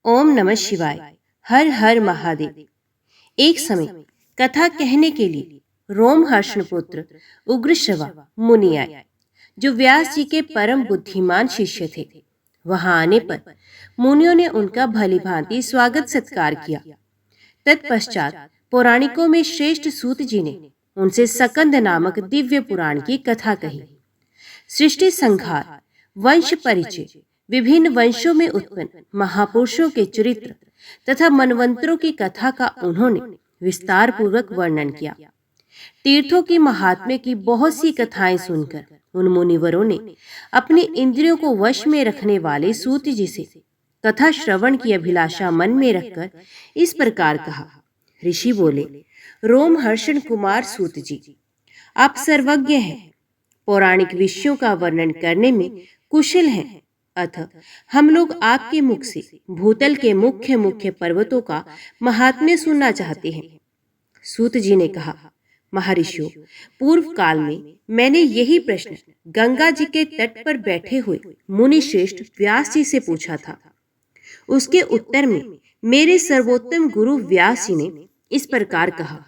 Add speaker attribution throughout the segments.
Speaker 1: ओम नमः शिवाय। हर हर महादेव। एक समय कथा कहने के लिए रोमहर्षण पुत्र उग्रश्रवा मुनि आए, जो व्यास जी के परम बुद्धिमान शिष्य थे। वहां आने पर मुनियों ने उनका भली भांति स्वागत सत्कार किया। तत्पश्चात पौराणिकों में श्रेष्ठ सूत जी ने उनसे सकंद नामक दिव्य पुराण की कथा कही। सृष्टि संहार, वंश परिचय, विभिन्न वंशों में उत्पन्न महापुरुषों के चरित्र तथा मनवंतरों की कथा का उन्होंने विस्तार पूर्वक वर्णन किया। तीर्थों की महात्म्य की बहुत सी कथाएं सुनकर उन मुनिवरों ने अपनी इंद्रियों को वश में रखने वाले सूत जी से कथा श्रवण की अभिलाषा मन में रखकर इस प्रकार कहा। ऋषि बोले, रोमहर्षण कुमार सूत जी, आप सर्वज्ञ हैं, पौराणिक विषयों का वर्णन करने में कुशल हैं। अतः हम लोग आपके मुख से भूतल के मुख्य मुख्य पर्वतों का महात्म्य सुनना चाहते हैं। सूत जी ने कहा, महर्षियों, पूर्व काल में मैंने यही प्रश्न गंगा जी के तट पर बैठे हुए मुनि श्रेष्ठ व्यास जी से पूछा था। उसके उत्तर में मेरे सर्वोत्तम गुरु व्यास जी ने इस प्रकार कहा।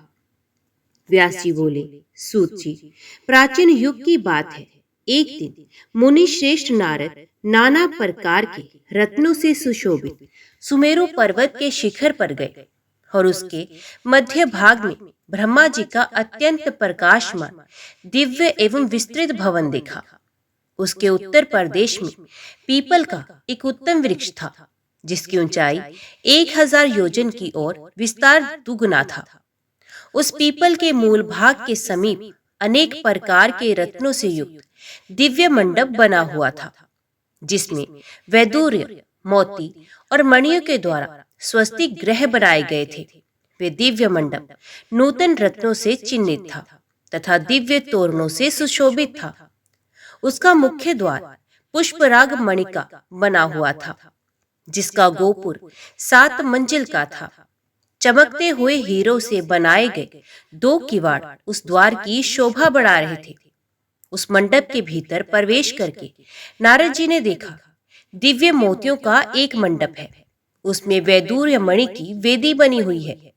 Speaker 1: व्यास जी बोले, सूत जी, प्राचीन युग की बात है। एक दिन मुनि श्रेष्ठ नारद नाना प्रकार के रत्नों से सुशोभित सुमेरु पर्वत के शिखर पर गए और उसके मध्य भाग में ब्रह्मा जी का अत्यंत प्रकाशमान दिव्य एवं विस्तृत भवन देखा। उसके उत्तर प्रदेश में पीपल का एक उत्तम वृक्ष था, जिसकी ऊंचाई 1000 योजन की ओर विस्तार दुगुना था। उस पीपल के मूल भाग के समीप अनेक प्रकार के रत्नों से युक्त दिव्य मंडप बना हुआ था, जिसमें वैदूर्य, मोती और मणियों के द्वारा स्वस्तिक ग्रह बनाए गए थे। वे दिव्य मंडप नूतन रत्नों से चिन्हित था तथा दिव्य तोरणों से सुशोभित था। उसका मुख्य द्वार पुष्पराग मणि का बना हुआ था, जिसका गोपुर 7 मंजिल का था। चमकते हुए हीरों से बनाए गए 2 किवाड़ उस द्वार की शोभा बढ़ा रहे थे। उस मंडप के भीतर प्रवेश करके नारद जी ने देखा, दिव्य मोतियों का एक मंडप है। उसमें वैदूर्य मणि की वेदी बनी हुई है।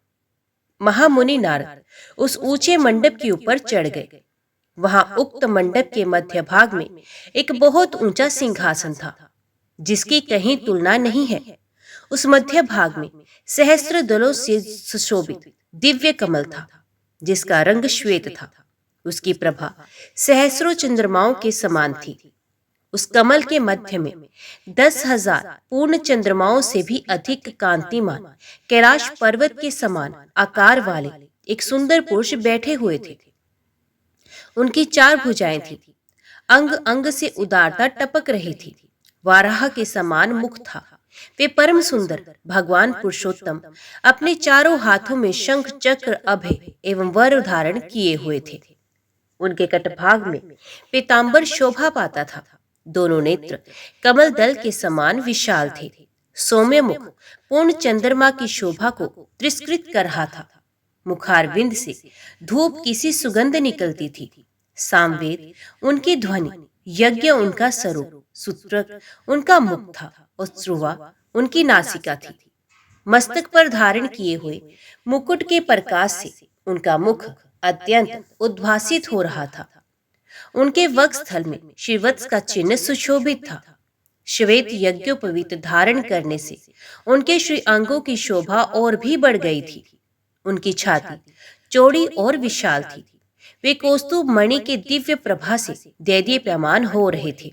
Speaker 1: महामुनि नारद उस ऊंचे मंडप के ऊपर चढ़ गए। वहां उक्त मंडप के मध्य भाग में एक बहुत ऊंचा सिंहासन था, जिसकी कहीं तुलना नहीं है। उस मध्य भाग में सहस्त्र दलों से सुशोभित दिव्य कमल था, जिसका रंग श्वेत था। उसकी प्रभा सहस्रों चंद्रमाओं के समान थी। उस कमल के मध्य में 10,000 पूर्ण चंद्रमाओं से भी अधिक कांतिमान कैलाश पर्वत के समान आकार वाले एक सुंदर पुरुष बैठे हुए थे। उनकी 4 भुजाएं थी। अंग अंग से उदारता टपक रही थी। वाराह के समान मुख था। वे परम सुंदर भगवान पुरुषोत्तम अपने चारों हाथों में शंख, चक्र, अभय एवं वर धारण किए हुए थे। उनके कटभाग में पीतांबर शोभा पाता था। दोनों नेत्र कमल दल के समान विशाल थे। सौम्य मुख पूर्ण चंद्रमा की शोभा को तिरस्कृत कर रहा था। मुखारविंद से धूप किसी सुगंध निकलती थी। सामवेद उनकी ध्वनि, यज्ञ उनका स्वरूप, सूत्रक उनका मुख था और श्रुवा उनकी नासिका थी। मस्तक पर धारण किए हुए मुकुट के प्रकाश से उनका मुख अत्यंत उद्भासित हो रहा था। उनके वक्षस्थल में श्रीवत्स का चिन्ह सुशोभित था। श्वेत यज्ञोपवीत धारण करने से उनके श्री अंगों की शोभा और भी बढ़ गई थी। उनकी छाती चौड़ी और विशाल थी। वे कौस्तुभ मणि के दिव्य प्रभा से दैदीप्यमान हो रहे थे।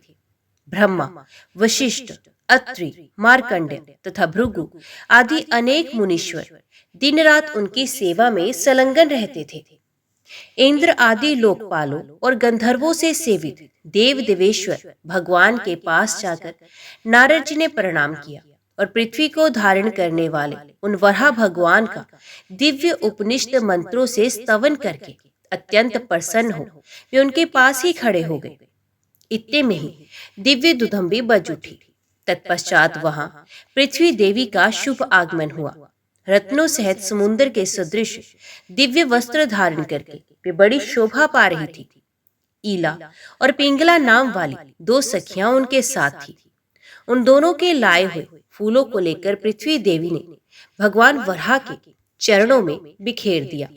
Speaker 1: ब्रह्मा, वशिष्ठ, अत्रि, मार्कंडेय तथा भृगु आदि अनेक मुनीश्वर दिन रात उनकी सेवा में संलग्न रहते थे। इंद्र आदि लोकपालों और गंधर्वों से सेवित देव देवेश्वर भगवान के पास जाकर नारद जी ने प्रणाम किया और पृथ्वी को धारण करने वाले उन वराह भगवान का दिव्य उपनिषद मंत्रों से स्तवन करके अत्यंत प्रसन्न हो वे उनके पास ही खड़े हो गए। इतने में ही दिव्य दुधंबी बज उठी। तत्पश्चात वहां पृथ्वी देवी का शुभ आगमन हुआ। रत्नों सहित समुद्र के सदृश दिव्य वस्त्र धारण करके वे बड़ी शोभा पा रही थी। ईला और पिंगला नाम वाली 2 सखियां उनके साथ थी। उन दोनों के लाए हुए फूलों को लेकर पृथ्वी देवी ने भगवान वराह के चरणों में बिखेर दिया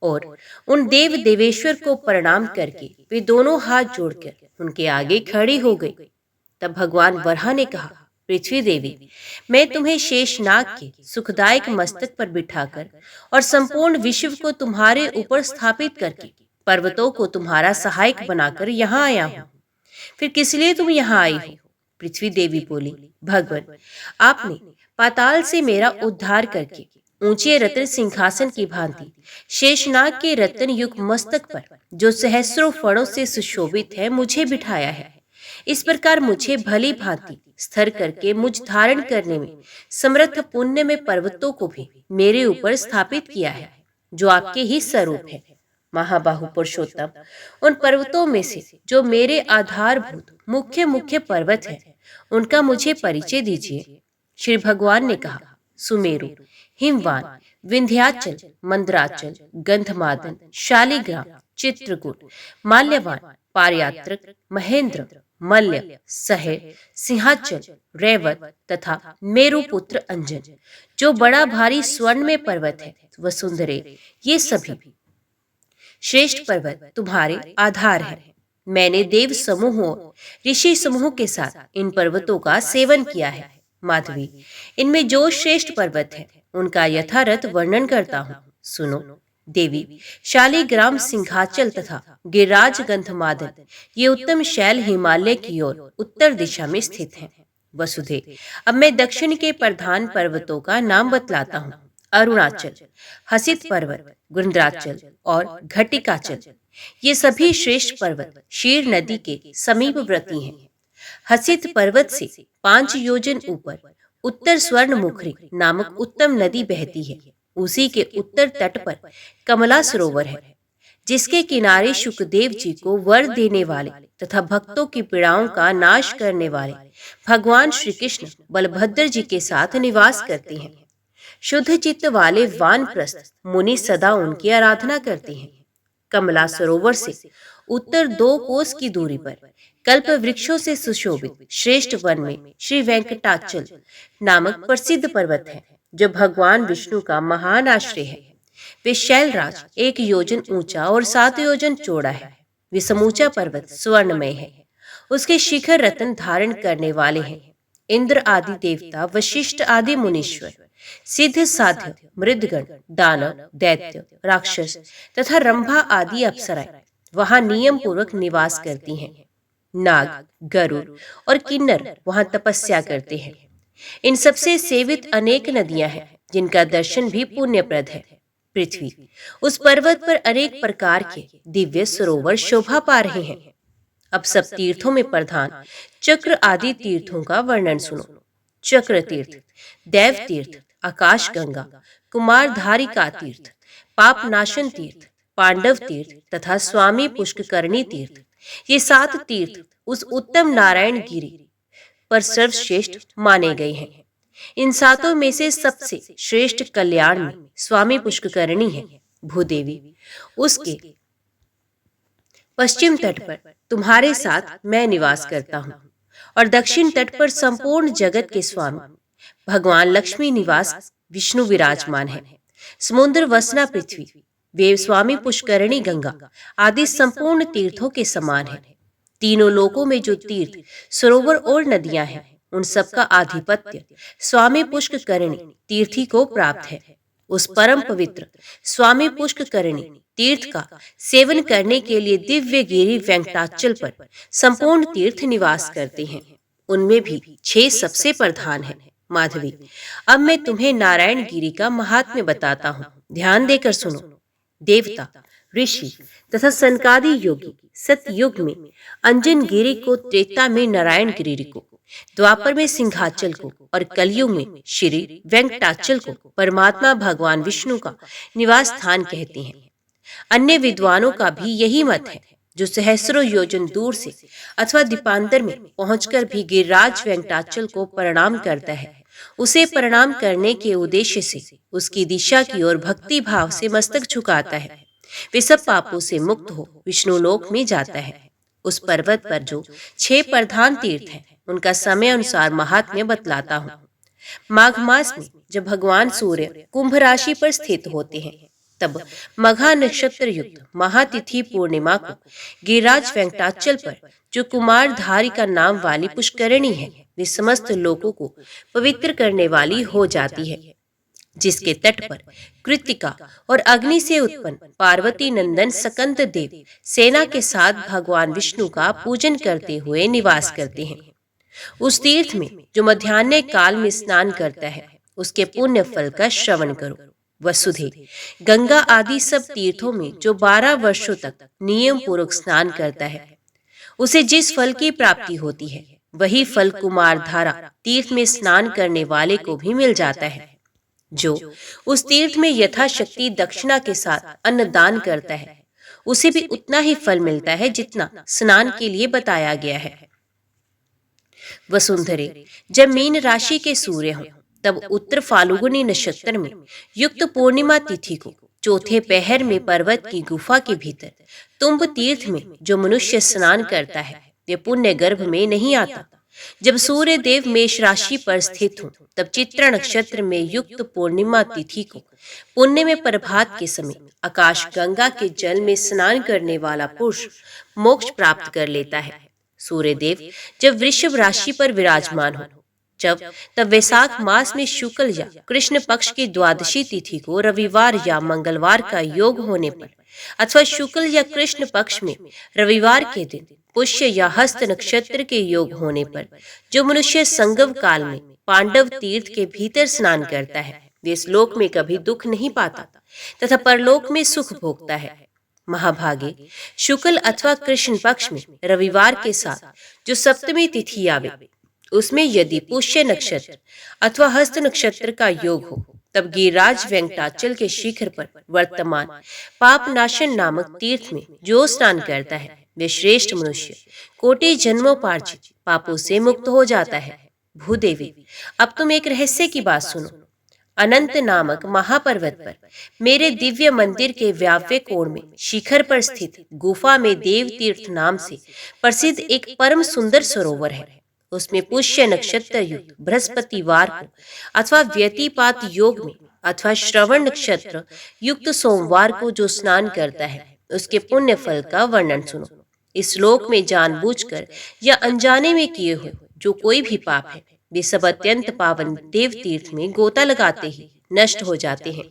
Speaker 1: और उन देव देवेश्वर को प्रणाम करके वे दोनों हाथ जोड़कर उनके आगे खड़ी हो गई। तब भगवान वराह ने कहा, पृथ्वी देवी, मैं तुम्हें शेषनाग के सुखदायक मस्तक पर बिठाकर और संपूर्ण विश्व को तुम्हारे ऊपर स्थापित करके पर्वतों को तुम्हारा सहायक बनाकर यहाँ आया हूँ। फिर किस लिए तुम यहाँ आई हो? पृथ्वी देवी बोली, भगवान, आपने पाताल से मेरा उद्धार करके ऊंचे रत्न सिंहासन की भांति शेषनाग के रत्न युक्त मस्तक पर, जो सहस्रों फणों से सुशोभित है, मुझे बिठाया है। इस प्रकार मुझे भली भांति स्थिर करके मुझ धारण करने में समर्थ पुण्य में पर्वतों को भी मेरे ऊपर स्थापित किया है, जो आपके ही स्वरूप है। महाबाहु पुरुषोत्तम, उन पर्वतों में से जो मेरे आधारभूत मुख्य मुख्य पर्वत है, उनका मुझे परिचय दीजिए। श्री भगवान ने कहा, सुमेरु, हिमवान, विंध्याचल, मंदराचल, गंधमादन, शालिग्राम, चित्रकूट, माल्यवान, पारयात्रक, महेंद्र, मल्य, सहेर, सिंहाचल, रैवत तथा मेरुपुत्र अंजन, जो बड़ा भारी स्वर्ण में पर्वत है, वसुंधरे, ये सभी श्रेष्ठ पर्वत तुम्हारे आधार है। मैंने देव समूह और ऋषि समूह के साथ इन पर्वतों का सेवन किया है। माधवी, इनमें जो श्रेष्ठ पर्वत है, उनका यथारथ वर्णन करता हूँ, सुनो। देवी, शालिग्राम, सिंहाचल तथा गिरिराज, गंधमादन, ये उत्तम शैल हिमालय की ओर उत्तर दिशा में स्थित हैं। वसुधे, अब मैं दक्षिण के प्रधान पर्वतों का नाम बतलाता हूँ। अरुणाचल, हसित पर्वत, गुंद्राचल और घटिकाचल, ये सभी श्रेष्ठ पर्वत शीर नदी के समीपवर्ती हैं। हसित पर्वत से 5 योजन ऊपर उत्तर स्वर्णमुखरी नामक उत्तम नदी बहती है। उसी के उत्तर तट पर कमला सरोवर है, जिसके किनारे शुकदेव जी को वर देने वाले तथा भक्तों की पीड़ाओं का नाश करने वाले भगवान श्री कृष्ण बलभद्र जी के साथ निवास करते हैं। शुद्ध चित्त वाले वानप्रस्थ मुनि सदा उनकी आराधना करते हैं। कमला सरोवर से उत्तर 2 कोस की दूरी पर कल्प वृक्षों से सुशोभित श्रेष्ठ वन में श्री वेंकटाचल नामक प्रसिद्ध पर्वत है, जो भगवान विष्णु का महान आश्रय है। वे शैलराज 1 योजन ऊंचा और 7 योजन चौड़ा है। वे समूचा पर्वत स्वर्णमय है। उसके शिखर रत्न धारण करने वाले हैं। इंद्र आदि देवता, वशिष्ठ आदि मुनीश्वर, सिद्ध साध्य, मृदगण, दानव, दैत्य, राक्षस तथा रंभा आदि अप्सराएं वहां नियम पूर्वक निवास करती हैं। नाग, गरुड़ और किन्नर वहां तपस्या करते हैं। इन सबसे सेवित अनेक नदियां हैं, जिनका दर्शन भी पुण्यप्रद है। पृथ्वी, उस पर्वत पर अनेक प्रकार के दिव्य सरोवर शोभा पा रहे हैं। अब सब तीर्थों में प्रधान चक्र आदि तीर्थों का वर्णन सुनो। चक्र तीर्थ, देव तीर्थ, आकाश गंगा, कुमारधारिका तीर्थ, पापनाशन तीर्थ, पांडव तीर्थ तथा स्वामी पुष्करणी तीर्थ, ये 7 तीर्थ उस उत्तम नारायण गिरी पर सर्वश्रेष्ठ माने गए हैं। इन 7 में से सबसे श्रेष्ठ कल्याण में स्वामी पुष्करणी है। भूदेवी, उसके पश्चिम तट पर तुम्हारे साथ मैं निवास करता हूँ और दक्षिण तट पर संपूर्ण जगत के स्वामी भगवान लक्ष्मी निवास विष्णु विराजमान है। समुद्र वसना पृथ्वी, वे स्वामी पुष्करणी गंगा आदि संपूर्ण तीर्थों के समान है। तीनों लोकों में जो तीर्थ, सरोवर और नदियां हैं, उन सबका आधिपत्य स्वामी पुष्करणी तीर्थी को प्राप्त है। उस परम पवित्र स्वामी पुष्करणी तीर्थ का सेवन करने के लिए दिव्य गिरी वेंकटाचल पर संपूर्ण तीर्थ निवास करते हैं। उनमें भी 6 सबसे प्रधान हैं। माधवी, अब मैं तुम्हें नारायण गिरी का महात्म्य बताता हूँ, ध्यान देकर सुनो। देवता, ऋषि तथा सनकादि योगी सतयुग में अंजन गिरी को, त्रेता में नारायण गिरी को, द्वापर में सिंहाचल को और कलयुग में श्री वेंकटाचल को परमात्मा भगवान विष्णु का निवास स्थान कहते हैं। अन्य विद्वानों का भी यही मत है। जो सहस्रों योजन दूर से अथवा दीपांतर में पहुंचकर भी गिरिराज वेंकटाचल को प्रणाम करता है, उसे प्रणाम करने के उद्देश्य से उसकी दिशा की ओर भक्ति भाव से मस्तक झुकाता है, वे सब पापों से मुक्त हो विष्णु लोक में जाता है। उस पर्वत पर जो 6 प्रधान तीर्थ हैं, उनका समय अनुसार महात्म्य बतलाता हूँ। माघ मास में जब भगवान सूर्य कुंभ राशि पर स्थित होते हैं, तब मघा नक्षत्र युक्त महातिथि पूर्णिमा को गिरिराज वेंकटाचल पर जो कुमारधारी का नाम वाली पुष्करणी है, वे समस्त लोगों को पवित्र करने वाली हो जाती है, जिसके तट पर कृतिका और अग्नि से उत्पन्न पार्वती नंदन सकंद देव सेना के साथ भगवान विष्णु का पूजन करते हुए निवास करते हैं। उस तीर्थ में जो मध्याह्न काल में स्नान करता है, उसके पुण्य फल का श्रवण करो। वसुधे, गंगा आदि सब तीर्थों में जो 12 वर्षों तक नियम पूर्वक स्नान करता है, उसे जिस फल की प्राप्ति होती है, वही फल कुमारधारा तीर्थ में स्नान करने वाले को भी मिल जाता है। जो उस तीर्थ में यथाशक्ति दक्षिणा के साथ अन्नदान करता है, उसे भी उतना ही फल मिलता है जितना स्नान के लिए बताया गया है। वसुंधरे, जब मीन राशि के सूर्य हों, तब उत्तर फाल्गुनी नक्षत्र में युक्त पूर्णिमा तिथि को चौथे पहर में पर्वत की गुफा के भीतर तुम्ब तीर्थ में जो मनुष्य स्नान करता है, वे पुण्य गर्भ में नहीं आता। जब सूर्य देव मेष राशि पर स्थित हो, तब चित्रा नक्षत्र में युक्त पूर्णिमा तिथि को पुण्य में प्रभात के समय आकाश गंगा के जल में स्नान करने वाला पुरुष मोक्ष प्राप्त कर लेता है। सूर्य देव जब वृषभ राशि पर विराजमान हो, तब वैशाख मास में शुक्ल या कृष्ण पक्ष की द्वादशी तिथि को रविवार या मंगलवार का योग होने पर, अथवा शुक्ल या कृष्ण पक्ष में रविवार के दिन पुष्य या हस्त नक्षत्र के योग होने पर, जो मनुष्य संगम काल में पांडव तीर्थ के भीतर स्नान करता है, वे इस लोक में कभी दुख नहीं पाता तथा परलोक में सुख भोगता है। महाभागे, शुक्ल अथवा कृष्ण पक्ष में रविवार के साथ जो सप्तमी तिथि आवे, उसमें यदि पुष्य नक्षत्र अथवा हस्त नक्षत्र का योग हो, तब गिरिराज वेंकटाचल के शिखर पर वर्तमान पापनाशन नामक तीर्थ में जो स्नान करता है, वे श्रेष्ठ मनुष्य कोटि जन्मोपार्जित पापों से मुक्त हो जाता है। भूदेवी, अब तुम एक रहस्य की बात सुनो। अनंत नामक महापर्वत पर मेरे दिव्य मंदिर के व्याव्य कोण में शिखर पर स्थित गुफा में देव तीर्थ नाम से प्रसिद्ध एक परम सुंदर सरोवर है। उसमें पुष्य नक्षत्र युक्त बृहस्पतिवार को अथवा व्यतिपात योग में अथवा श्रवण नक्षत्र युक्त सोमवार को जो स्नान करता है, उसके पुण्य फल का वर्णन सुनो। इस श्लोक में जानबूझकर या अनजाने में किए हुए जो कोई भी पाप है, वे सब अत्यंत पावन देव तीर्थ में गोता लगाते ही नष्ट हो जाते हैं।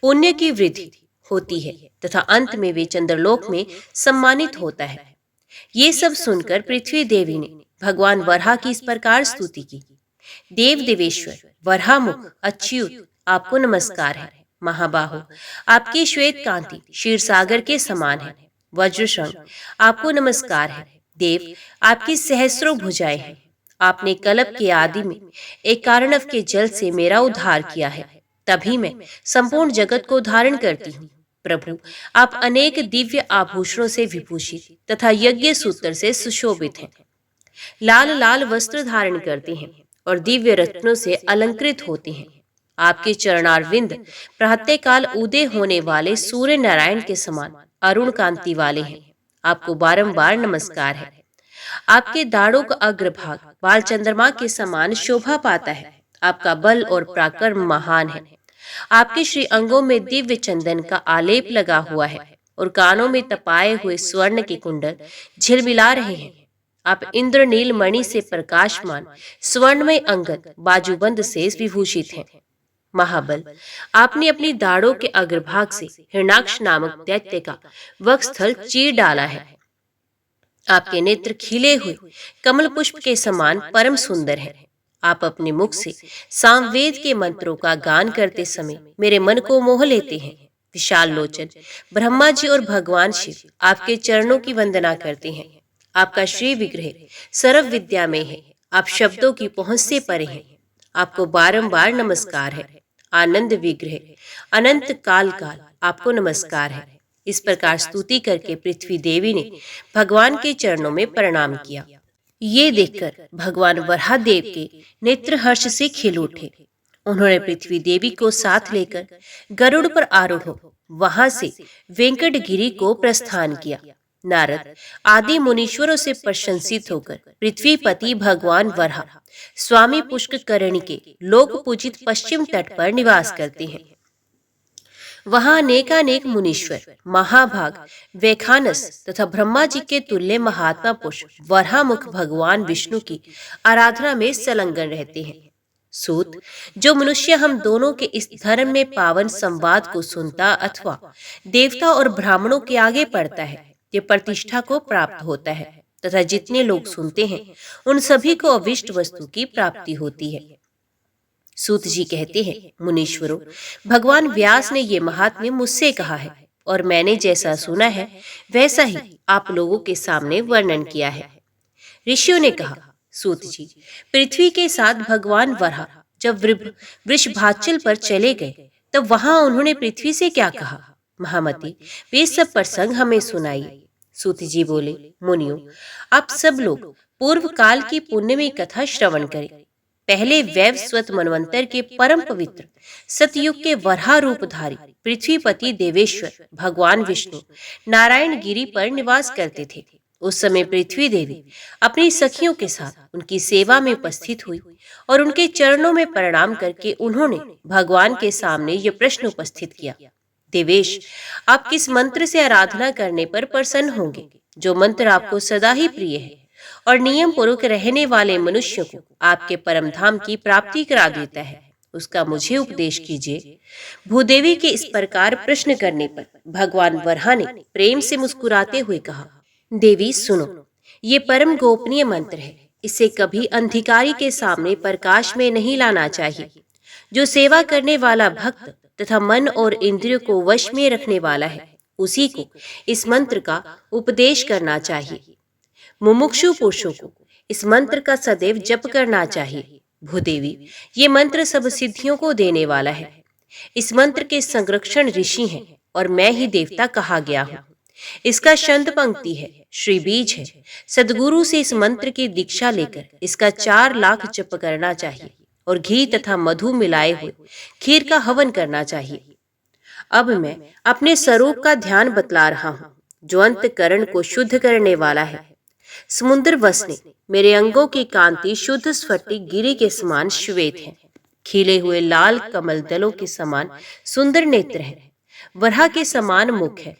Speaker 1: पुण्य की वृद्धि होती है तथा अंत में वे चंद्रलोक में सम्मानित होता है। ये सब सुनकर पृथ्वी देवी ने भगवान वराह की इस प्रकार स्तुति की। देव देवेश्वर वराहमुख अच्युत, आपको नमस्कार है। महाबाहो, आपकी श्वेत कांति क्षीर सागर के समान है। वज्रशृंग, आपको नमस्कार है। देव, आपकी सहस्रों भुजाएं हैं। आपने कल्प के आदि में एक कारणव के जल से मेरा उद्धार किया है, तभी मैं संपूर्ण जगत को धारण करती हूँ। प्रभु, आप अनेक दिव्य आभूषणों से विभूषित तथा यज्ञ सूत्र से सुशोभित हैं। लाल लाल वस्त्र धारण करते हैं और दिव्य रत्नों से अलंकृत होते हैं। आपके चरणारविंद प्रातःकाल उदय होने वाले सूर्य नारायण के समान अरुण कांति वाले हैं। आपको बारंबार नमस्कार है। आपके दाढ़ों का अग्रभाग बाल चंद्रमा के समान शोभा पाता है। आपका बल और पराक्रम महान है। आपके श्री अंगों में दिव्य चंदन का आलेप लगा हुआ है और कानों में तपाए हुए स्वर्ण के कुंडल झिलमिला रहे हैं। आप इंद्रनील मणि से प्रकाशमान स्वर्णमय अंगद बाजूबंद से विभूषित हैं। महाबल, आपने अपनी दाढ़ों के अग्रभाग से हिरणाक्ष नामक दैत्य का वक्षस्थल चीर डाला है। आपके नेत्र खिले हुए कमल पुष्प के समान परम सुंदर है। आप अपने मुख से सामवेद के मंत्रों का गान करते समय मेरे मन को मोह लेते हैं। विशाल लोचन ब्रह्मा जी और भगवान शिव आपके चरणों की वंदना करते हैं। आपका श्री विग्रह सर्व विद्या में है। आप शब्दों की पहुंच से परे हैं। आपको बारंबार नमस्कार है। आनंद विग्रह अनंत काल काल, आपको नमस्कार है। इस प्रकार स्तुति करके पृथ्वी देवी ने भगवान के चरणों में प्रणाम किया। ये देखकर भगवान वराह देव के नेत्र हर्ष से खिल उठे। उन्होंने पृथ्वी देवी को साथ लेकर गरुड़ पर आरूढ़ हो वहां से वेंकटगिरी को प्रस्थान किया। नारद आदि मुनीश्वरों से प्रशंसित होकर पृथ्वीपति भगवान वराह स्वामी पुष्करणी के लोक पूजित पश्चिम तट पर निवास करते हैं। वहां अनेकानेक मुनीश्वर, महाभाग, वैखानस तथा ब्रह्मा जी के तुल्य महात्मा पुरुष वराहमुख भगवान विष्णु की आराधना में संलग्न रहते हैं। सूत, जो मनुष्य हम दोनों के इस धर्म में पावन संवाद को सुनता अथवा देवता और ब्राह्मणों के आगे पढ़ता है, ये प्रतिष्ठा को प्राप्त होता है तथा जितने लोग सुनते हैं उन सभी को अविष्ट वस्तु की प्राप्ति होती है। सूत जी कहते हैं, मुनीश्वरों, भगवान व्यास ने ये महात्म्य मुझसे कहा है और मैंने जैसा सुना है वैसा ही आप लोगों के सामने वर्णन किया है। ऋषियों ने कहा, सूत जी, पृथ्वी के साथ भगवान वराह जब वृषभाचल पर चले गए तब वहां उन्होंने पृथ्वी से क्या कहा? महामती, वे सब प्रसंग हमें सुनाइए। सूत जी बोले, मुनियों, आप सब लोग पूर्व काल की पुण्यमयी कथा श्रवण करें। पहले वैवस्वत मनवंतर के परम पवित्र सतयुग के वराह रूपधारी पृथ्वीपति देवेश्वर भगवान विष्णु नारायण गिरी पर निवास करते थे। उस समय पृथ्वी देवी अपनी सखियों के साथ उनकी सेवा में उपस्थित हुई और उनके चरणों में प्रणाम करके उन्होंने भगवान के सामने ये प्रश्न उपस्थित किया, देवेश, आप किस मंत्र से आराधना करने पर प्रसन्न होंगे? जो मंत्र आपको सदा ही प्रिय है और नियम पूर्वक रहने वाले मनुष्य को आपके परम धाम की प्राप्ति करा देता है, उसका मुझे उपदेश कीजिए। भूदेवी के इस प्रकार प्रश्न करने पर भगवान वराह ने प्रेम से मुस्कुराते हुए कहा, देवी सुनो, ये परम गोपनीय मंत्र है, इसे कभी अंधिकारी के सामने प्रकाश में नहीं लाना चाहिए। जो सेवा करने वाला भक्त तथा मन और इंद्रियों को वश में रखने वाला है, उसी को इस मंत्र का उपदेश करना चाहिए। मुमुक्षु पुरुषों को इस मंत्र का सदैव जप करना चाहिए। भूदेवी, ये मंत्र सब सिद्धियों को देने वाला है। इस मंत्र के संरक्षण ऋषि हैं और मैं ही देवता कहा गया हूँ। इसका छंद पंक्ति है, श्री बीज है। सदगुरु से इस मंत्र की दीक्षा लेकर इसका 4 लाख जप करना चाहिए और घी तथा मधु मिलाए हुए खीर का हवन करना चाहिए। अब मैं अपने स्वरूप का ध्यान बतला रहा हूँ, जो अंतकरण को शुद्ध करने वाला है। समुद्र वसने मेरे अंगों की कांति शुद्ध स्फटिक गिरी के समान श्वेत है। खिले हुए लाल कमल दलों के समान सुंदर नेत्र है। वराह के समान मुख है।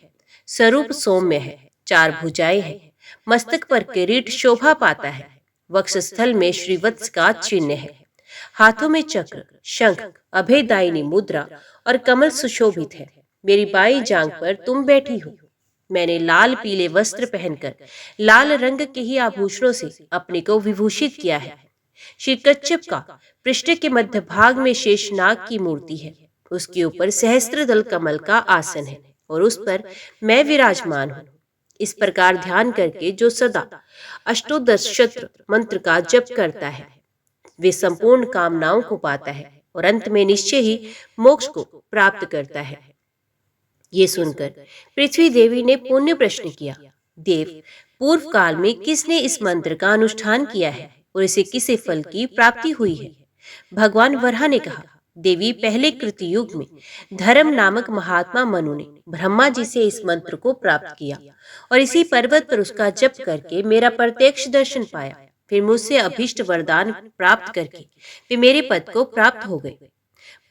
Speaker 1: स्वरूप सौम्य है। 4 भुजाएं है। मस्तक पर किरीट शोभा पाता है। वक्षस्थल में श्रीवत्स का चिन्ह है। हाथों में चक्र, शंख, अभयदायिनी मुद्रा और कमल सुशोभित है। मेरी बाई जांग पर तुम बैठी हो। मैंने लाल पीले वस्त्र पहनकर लाल रंग के ही आभूषणों से अपने को विभूषित किया है। श्री कच्छप का पृष्ठ के मध्य भाग में शेषनाग की मूर्ति है। उसके ऊपर सहस्त्रदल कमल का आसन है और उस पर मैं विराजमान हूँ। इस प्रकार ध्यान करके जो सदा अष्टोदशत्र मंत्र का जप करता है, वे संपूर्ण कामनाओं को पाता है और अंत में निश्चय ही मोक्ष को प्राप्त करता है। ये सुनकर पृथ्वी देवी ने पुण्य प्रश्न किया, देव, पूर्व काल में किसने इस मंत्र का अनुष्ठान किया है और इसे किसे फल की प्राप्ति हुई है? भगवान वराह ने कहा, देवी, पहले कृतयुग में धर्म नामक महात्मा मनु ने ब्रह्मा जी से इस मंत्र को प्राप्त किया और इसी पर्वत पर उसका जप करके मेरा प्रत्यक्ष दर्शन पाया। फिर मुझसे अभीष्ट वरदान प्राप्त करके वे मेरे पद को प्राप्त हो गए।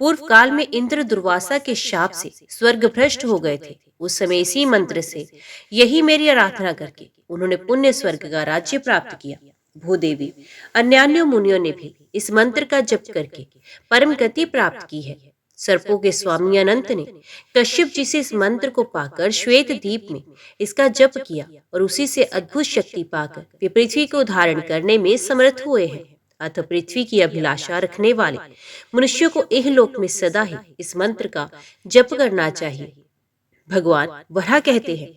Speaker 1: पूर्व काल में इंद्र दुर्वासा के शाप से स्वर्ग भ्रष्ट हो गए थे। उस समय इसी मंत्र से यही मेरी आराधना करके उन्होंने पुण्य स्वर्ग का राज्य प्राप्त किया। भूदेवी, अन्यान्य मुनियों ने भी इस मंत्र का जप करके परम गति प्राप्त की है। सर्पों के स्वामी अनंत ने कश्यप जी से इस मंत्र को पाकर श्वेत द्वीप में इसका जप किया और उसी से अद्भुत शक्ति पाकर वे पृथ्वी को धारण करने में समर्थ हुए हैं। अतः पृथ्वी की अभिलाषा रखने वाले मनुष्यों को इहलोक में सदा ही इस मंत्र का जप करना चाहिए। भगवान वराह कहते हैं,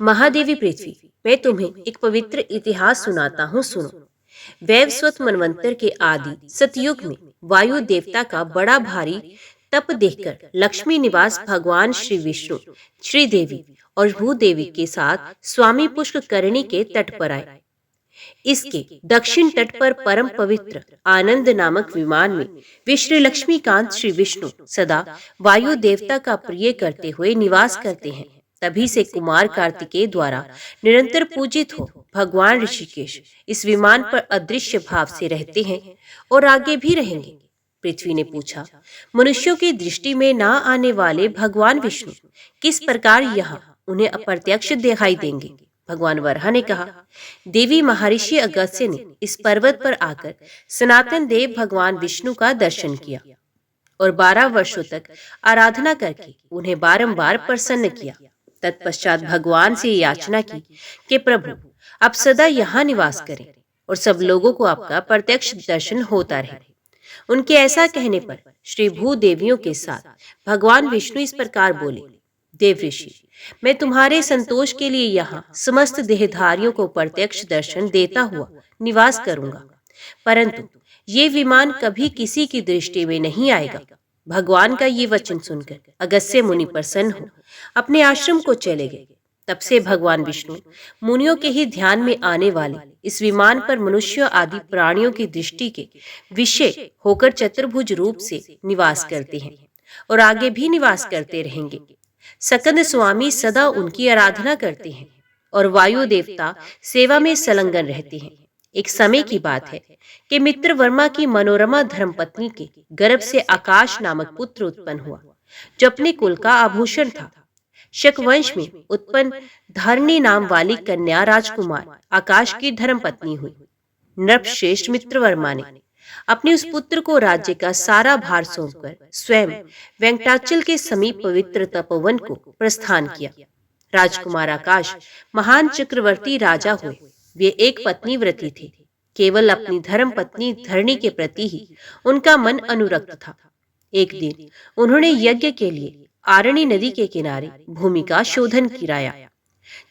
Speaker 1: महादेवी पृथ्वी, मैं तुम्हें एक पवित्र इतिहास सुनाता हूँ, सुनो। वैवस्वत मनवंतर के आदि सतयुग में वायु देवता का बड़ा भारी तप देखकर लक्ष्मी निवास भगवान श्री विष्णु, श्री देवी और भूदेवी के साथ स्वामी पुष्करणी के तट पर आए। इसके दक्षिण तट पर परम पवित्र आनंद नामक विमान में वे श्री लक्ष्मीकांत श्री विष्णु सदा वायु देवता का प्रिय करते हुए निवास करते हैं तभी से कुमार कार्तिकेय द्वारा निरंतर पूजित हो भगवान ऋषिकेश इस विमान पर अदृश्य भाव से रहते हैं और आगे भी रहेंगे। पृथ्वी ने पूछा, मनुष्यों की दृष्टि में ना आने वाले भगवान विष्णु किस प्रकार यहाँ उन्हें अप्रत्यक्ष दिखाई देंगे? भगवान वराह ने कहा, देवी महर्षि अगस्त्य ने इस पर्वत पर आकर सनातन देव भगवान विष्णु का दर्शन किया और 12 वर्षों तक आराधना करके उन्हें बारंबार प्रसन्न किया। तत्पश्चात भगवान से याचना की कि प्रभु आप सदा यहाँ निवास करें और सब लोगों को आपका प्रत्यक्ष दर्शन होता रहे। उनके ऐसा कहने पर श्री भूदेवियों के साथ भगवान विष्णु इस प्रकार बोले, देव ऋषि, मैं तुम्हारे संतोष के लिए यहाँ समस्त देहधारियों को प्रत्यक्ष दर्शन देता हुआ निवास करूंगा, परंतु ये विमान कभी किसी की दृष्टि में नहीं आएगा। भगवान का ये वचन सुनकर अगस्त्य मुनि प्रसन्न हो अपने आश्रम को चले गए। तब से भगवान विष्णु मुनियों के ही ध्यान में आने वाले इस विमान पर मनुष्यों आदि प्राणियों की दृष्टि के विषय होकर चतुर्भुज रूप से निवास करते हैं और आगे भी निवास करते रहेंगे। सकंद स्वामी सदा उनकी आराधना करते हैं और वायु देवता सेवा में संलग्न रहते हैं। एक समय की बात है कि मित्रवर्मा की मनोरमा धर्मपत्नी के गर्भ से आकाश नामक पुत्र उत्पन्न हुआ, जो अपने कुल का आभूषण था। शक वंश में उत्पन्न धरणी नाम वाली कन्या राजकुमार आकाश की धर्मपत्नी हुई। नृपश्रेष्ठ मित्रवर्मा ने अपने उस पुत्र को राज्य का सारा भार सौंपकर स्वयं वेंकटाचल के समीप पवित्र तपोवन को प्रस्थान किया। राजकुमार आकाश महान चक्रवर्ती राजा हुए। वे एक पत्नी व्रती थे। केवल अपनी धर्म पत्नी धरणी के प्रति ही उनका मन अनुरक्त था। एक दिन उन्होंने यज्ञ के लिए आरणी नदी के किनारे भूमि का शोधन किराया।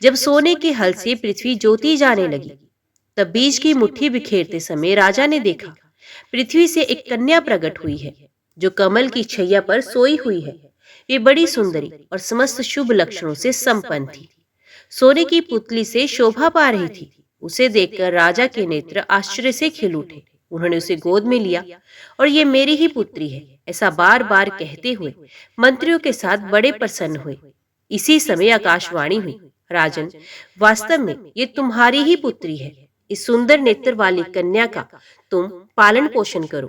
Speaker 1: जब सोने के हल से पृथ्वी जोती जाने लगी, तब बीज की मुट्ठी बिखेरते समय राजा ने देखा पृथ्वी से एक कन्या प्रकट हुई है, जो कमल की छैया पर सोई हुई है। ये बड़ी सुंदरी और समस्त शुभ लक्षणों से संपन्न थी। सोने की पुतली से शोभा पा रही थी। उसे देखकर राजा के नेत्र आश्चर्य से खिल उठे। उन्होंने उसे गोद में लिया और ये मेरी ही पुत्री है, ऐसा बार बार कहते हुए मंत्रियों के साथ बड़े प्रसन्न हुए। इसी समय आकाशवाणी हुई, राजन, वास्तव में ये तुम्हारी ही पुत्री है। इस सुंदर नेत्र वाली कन्या का तुम पालन पोषण करो।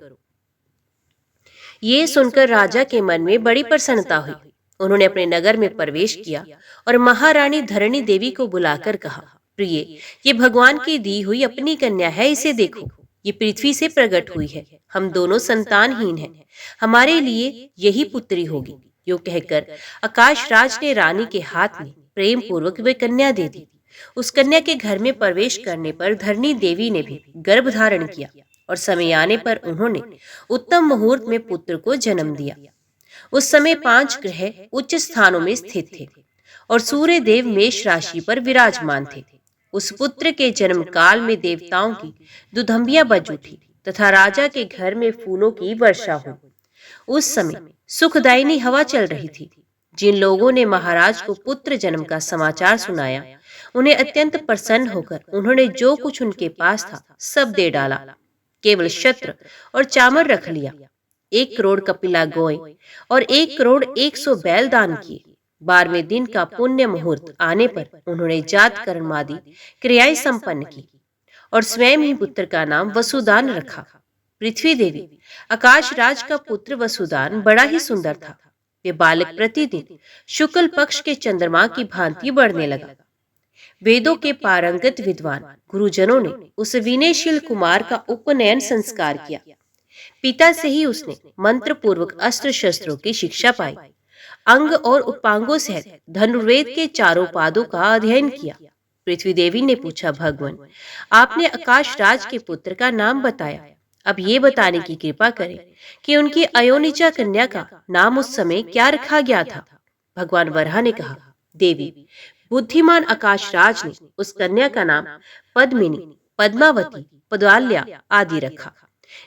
Speaker 1: ये सुनकर राजा के मन में बड़ी प्रसन्नता हुई। उन्होंने अपने नगर में प्रवेश किया और महारानी धरणी देवी को बुलाकर कहा, प्रिय, ये भगवान की दी हुई अपनी कन्या है, इसे देखो। ये पृथ्वी से प्रकट हुई है। हम दोनों संतानहीन हैं। हमारे लिए यही पुत्री होगी। यो कहकर आकाश राज ने रानी के हाथ में प्रेम पूर्वक वे कन्या दे दी। उस कन्या के घर में प्रवेश करने पर धरणी देवी ने भी गर्भ धारण किया और समय आने पर उन्होंने उत्तम मुहूर्त में पुत्र को जन्म दिया। उस समय 5 ग्रह उच्च स्थानों में स्थित थे और सूर्य देव मेष राशि पर विराजमान थे। उस पुत्र के जन्म काल में देवताओं की दुधंबियां बज उठी तथा राजा के घर में फूलों की वर्षा हुई। उस समय सुखदायिनी हवा चल रही थी। जिन लोगों ने महाराज को पुत्र जन्म का समाचार सुनाया, उन्हें अत्यंत प्रसन्न होकर उन्होंने जो कुछ उनके पास था सब दे डाला। केवल छत्र और चामर रख लिया। 1 करोड़ कपिला गोय और 1 करोड़ 100 बैल दान किए। 12वें दिन का पुण्य मुहूर्त आने पर उन्होंने जात कर्म आदि क्रियाएं संपन्न की और स्वयं ही पुत्र का नाम वसुदान रखा। पृथ्वी देवी आकाश राज का पुत्र वसुदान बड़ा ही सुंदर था। वे बालक प्रतिदिन शुक्ल पक्ष के चंद्रमा की भांति बढ़ने लगा। वेदों के पारंगत विद्वान गुरुजनों ने उस विनयशील कुमार का उपनयन संस्कार किया। पिता से ही उसने मंत्र पूर्वक अस्त्र शस्त्रों की शिक्षा पाई। अंग और उपांगों सहित धनुर्वेद के चारों पादों का अध्ययन किया। पृथ्वी देवी ने पूछा, भगवान, आपने आकाश राज के पुत्र का नाम बताया, अब ये बताने की कृपा करें कि उनकी अयोनिजा कन्या का नाम उस समय क्या रखा गया था। भगवान वराह ने कहा, देवी, बुद्धिमान आकाश राज ने उस कन्या का नाम पद्मिनी, पद्मावती, पद्वाल्या आदि रखा।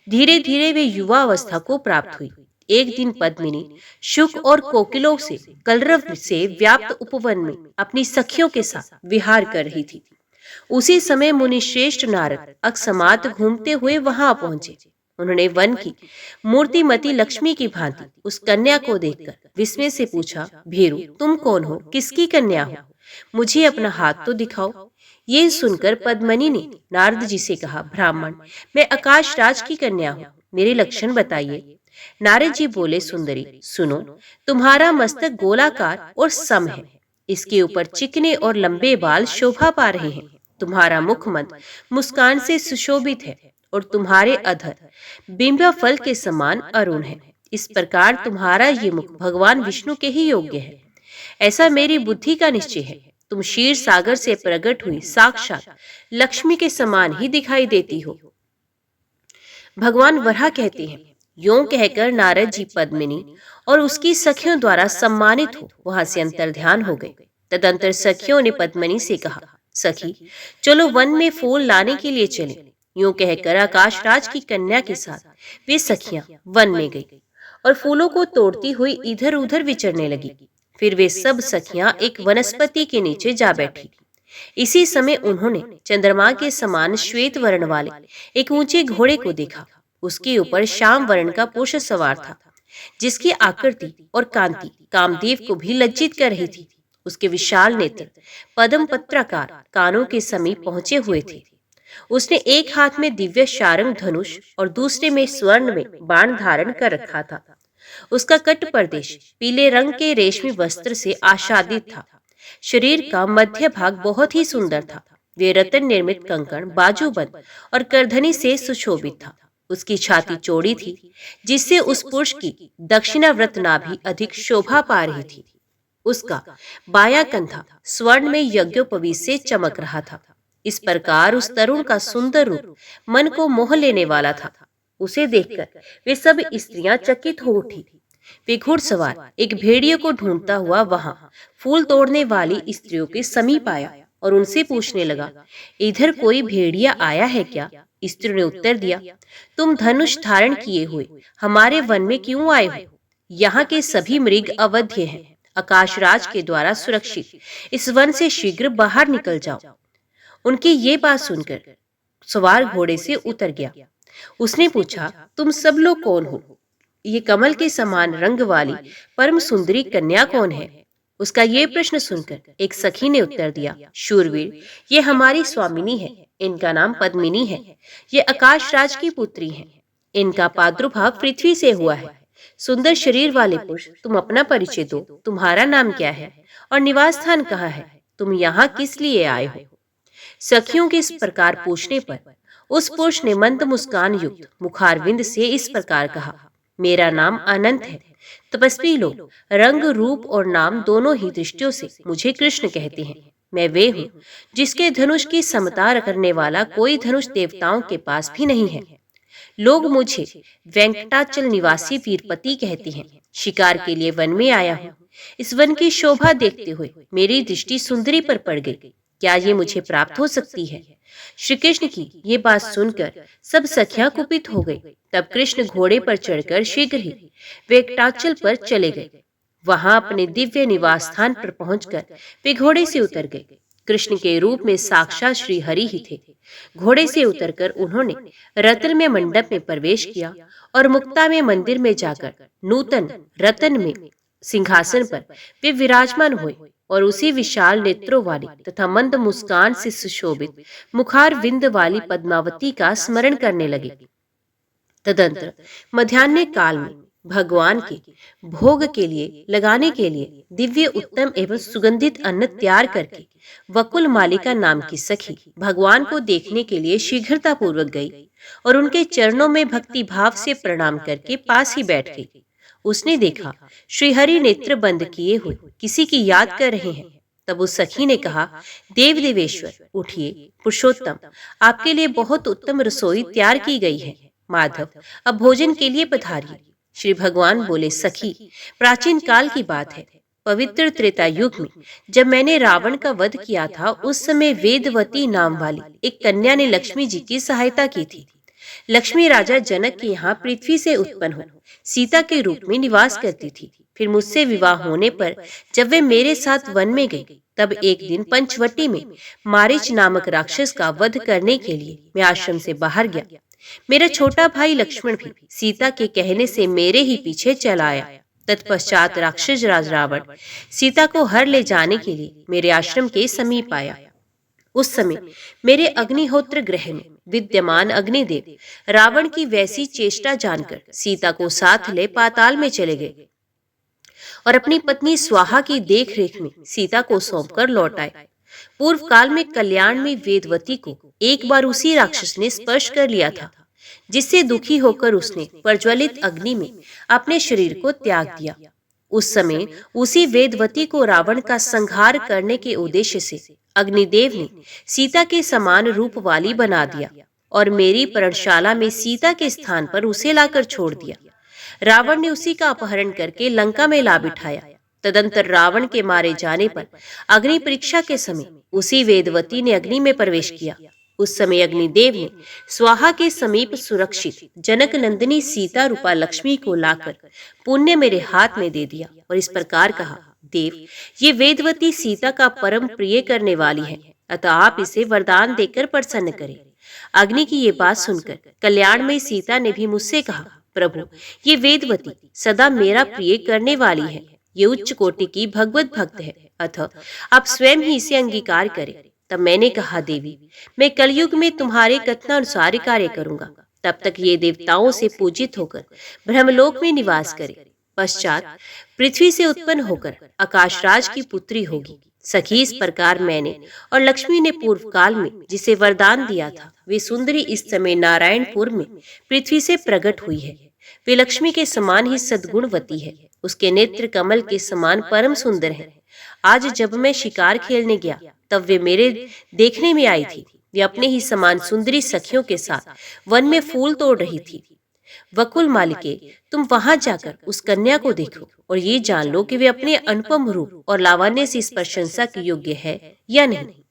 Speaker 1: धीरे धीरे वे युवा अवस्था को प्राप्त हुई। एक दिन पद्मिनी शुक और कोकिलों से कलरव से व्याप्त उपवन में अपनी सखियों के साथ विहार कर रही थी। उसी समय मुनि श्रेष्ठ नारद अकस्मात घूमते हुए वहां पहुंचे। उन्होंने वन की मूर्तिमती लक्ष्मी की भांति उस कन्या को देखकर विस्मय से पूछा, भीरू तुम कौन हो, किसकी कन्या हो, मुझे अपना हाथ तो दिखाओ। ये सुनकर पद्मिनी ने नारद जी से कहा, ब्राह्मण मैं आकाश राज की कन्या हूँ, मेरे लक्षण बताइए। नारद जी बोले, सुंदरी सुनो, तुम्हारा मस्तक गोलाकार और सम है, इसके ऊपर चिकने और लंबे बाल शोभा पा रहे हैं। तुम्हारा मुखमंड मुस्कान से सुशोभित है और तुम्हारे अधर बिंब फल के समान अरुण है। इस प्रकार तुम्हारा ये मुख भगवान विष्णु के ही योग्य है, ऐसा मेरी बुद्धि का निश्चय है। तुम क्षीर सागर से प्रकट हुई साक्षात लक्ष्मी के समान ही दिखाई देती हो। भगवान वराह कहते हैं, यों कहकर नारद जी पद्मिनी और उसकी सखियों द्वारा सम्मानित हो वहां से अंतर्ध्यान हो गए। तदंतर सखियों ने पद्मिनी से कहा, सखी चलो वन में फूल लाने के लिए चले। यूं कहकर आकाश राज की कन्या के साथ वे सखियां वन में गई और फूलों को तोड़ती हुई इधर उधर विचरने लगी। फिर वे सब सखियां एक वनस्पति के नीचे जा बैठी। इसी समय उन्होंने चंद्रमा के समान श्वेत वर्ण वाले एक ऊंचे घोड़े को देखा। उसके ऊपर श्याम वर्ण का पोष सवार था, जिसकी आकृति और कांति कामदेव को भी लज्जित कर रही थी। उसके विशाल नेत्र पद्म पत्राकार कानों के समीप पहुंचे हुए थे। उसने एक हाथ में दिव्य शारंग धनुष और दूसरे में स्वर्ण में बाण धारण कर रखा था। उसका कट प्रदेश पीले रंग के रेशमी वस्त्र से आच्छादित था। शरीर का मध्य भाग बहुत ही सुंदर था। वे रत्न निर्मित कंकण, बाजूबंद और करधनी से सुशोभित था। उसकी छाती चौड़ी थी, जिससे उस पुरुष की दक्षिणाव्रत नाभि अधिक शोभा पा रही थी। उसका बायां कंधा स्वर्ण में यज्ञोपवीत से चमक रहा था। इस प्रकार उस तरुण का सुंदर रूप मन को मोह लेने वाला था। उसे देखकर वे सब स्त्रियां चकित हो उठी। वे घुड़सवार एक भेड़िए को ढूंढता हुआ वहां फूल तोड़ने वाली स्त्रियों के समीप आया और उनसे पूछने लगा, इधर कोई भेड़िया आया है क्या? स्त्री ने उत्तर दिया, तुम धनुष धारण किए हुए हमारे वन में क्यों आए हो? यहाँ के सभी मृग अवध्य हैं, आकाश राज के द्वारा सुरक्षित। इस वन से शीघ्र बाहर निकल जाओ। उनकी ये बात सुनकर सवार घोड़े से उतर गया। उसने पूछा, तुम सब लोग कौन हो? ये कमल के समान रंग वाली परम सुंदरी कन्या कौन है? उसका ये प्रश्न सुनकर एक सखी ने उत्तर दिया, शूरवीर ये हमारी स्वामिनी है, इनका नाम पद्मिनी है। ये आकाश राज की पुत्री हैं। इनका प्रादुर्भाव पृथ्वी से हुआ है। सुंदर शरीर वाले पुरुष, तुम अपना परिचय दो। तुम्हारा नाम क्या है और निवास स्थान कहाँ है? तुम यहाँ किस लिए आए हो? सखियों के इस प्रकार पूछने पर उस पुरुष ने मंद मुस्कान युक्त मुखारविंद से इस प्रकार कहा, मेरा नाम अनंत है। तपस्वी लोग रंग रूप और नाम दोनों ही दृष्टियों से मुझे कृष्ण कहते हैं। मैं वे हूँ जिसके धनुष की समता करने वाला कोई धनुष देवताओं के पास भी नहीं है। लोग मुझे वेंकटाचल निवासी वीरपति कहते हैं। शिकार के लिए वन में आया हूँ। इस वन की शोभा देखते हुए मेरी दृष्टि सुंदरी पर पड़ गई। क्या ये मुझे प्राप्त हो सकती है? श्री कृष्ण की ये बात सुनकर सब सखियां कुपित हो गई। तब कृष्ण घोड़े पर चढ़कर शीघ्र ही वेंकटाचल पर चले गए। वहां अपने दिव्य निवास स्थान पर पहुंचकर वे घोड़े से उतर गए। कृष्ण के रूप में साक्षात श्री हरि ही थे। घोड़े से उतरकर उन्होंने रत्न में मंडप में प्रवेश किया और मुक्ता में मंदिर में जाकर नूतन रत्न में सिंहासन पर वे विराजमान हुए और उसी विशाल नेत्रों वाली तथा मंद मुस्कान से सुशोभित मुखार विंद वाली पद्मावती का स्मरण करने लगे। तदंतर मध्याह्न काल में भगवान के भोग के लिए लगाने के लिए दिव्य उत्तम एवं सुगंधित अन्न तैयार करके वकुल मालिका नाम की सखी भगवान को देखने के लिए शीघ्रता पूर्वक गई और उनके चरणों में भक्ति भाव से प्रणाम करके पास ही बैठ गई। उसने देखा श्रीहरि नेत्र बंद किए हुए किसी की याद कर रहे हैं। तब उस सखी ने कहा, देव देवेश्वर उठिए, पुरुषोत्तम आपके लिए बहुत उत्तम रसोई तैयार की गई है। माधव अब भोजन के लिए पधारिए। श्री भगवान बोले, सखी प्राचीन काल की बात है। पवित्र त्रेता युग में जब मैंने रावण का वध किया था, उस समय वेदवती नाम वाली एक कन्या ने लक्ष्मी जी की सहायता की थी। लक्ष्मी राजा जनक के यहाँ पृथ्वी से उत्पन्न हो सीता के रूप में निवास करती थी। फिर मुझसे विवाह होने पर जब वे मेरे साथ वन में गई, तब एक दिन पंचवटी में मारीच नामक राक्षस का वध करने के लिए मैं आश्रम से बाहर गया। मेरा छोटा भाई लक्ष्मण भी सीता के कहने से मेरे ही पीछे चला आया। तत्पश्चात राक्षस राज रावण सीता को हर ले जाने के लिए मेरे आश्रम के समीप आया। उस समय मेरे अग्निहोत्र गृह में विद्यमान अग्निदेव रावण की वैसी चेष्टा जानकर सीता को साथ ले पाताल में चले गए और अपनी पत्नी स्वाहा की देखरेख में सीता को सौंपकर लौट आए। पूर्व काल में कल्याण में वेदवती को एक बार उसी राक्षस ने स्पर्श कर लिया था, जिससे दुखी होकर उसने प्रज्वलित अग्नि में अपने शरीर को त्याग दिया। उस समय उसी वेदवती को रावण का संहार करने के उद्देश्य से अग्निदेव ने सीता के समान रूप वाली बना दिया और मेरी पर्णशाला में सीता के स्थान पर उसे लाकर छोड़ दिया। रावण ने उसी का अपहरण करके लंका में ला बिठाया। तदंतर रावण के मारे जाने पर अग्नि परीक्षा के समय उसी वेदवती ने अग्नि में प्रवेश किया। उस समय अग्निदेव ने स्वाहा के समीप सुरक्षित जनक नंदिनी सीता रूपा लक्ष्मी को लाकर पुण्य मेरे हाथ में दे दिया और इस प्रकार कहा, देव, ये वेदवती सीता का परम प्रिय करने वाली है, अतः आप इसे वरदान देकर प्रसन्न करें। अग्नि की ये बात सुनकर कल्याण में सीता ने भी मुझसे कहा, प्रभु, ये वेदवती सदा मेरा प्रिय करने वाली है, ये उच्च कोटि की भगवत भक्त है, अतः आप स्वयं ही इसे अंगीकार करें। तब मैंने कहा, देवी, मैं कलयुग में तुम्हारे कथनानुसार कार्य करूंगा। तब तक ये देवताओं से पूजित होकर ब्रह्मलोक में निवास करे। पश्चात पृथ्वी से उत्पन्न होकर आकाशराज की पुत्री होगी। सखी, इस प्रकार मैंने और लक्ष्मी ने पूर्व काल में जिसे वरदान दिया था, वे सुंदरी इस समय नारायणपुर में पृथ्वी से प्रकट हुई है। वे लक्ष्मी के समान ही सद्गुणवती है। उसके नेत्र कमल के समान परम सुंदर है। आज जब मैं शिकार खेलने गया तब वे मेरे देखने में आई थी। वे अपने ही समान सुंदरी सखियों के साथ वन में फूल तोड़ रही थी। वकुल मालिके, तुम वहां जाकर उस कन्या को देखो और ये जान लो कि वे अपने अनुपम रूप और लावण्य से इस प्रशंसा के योग्य है या नहीं।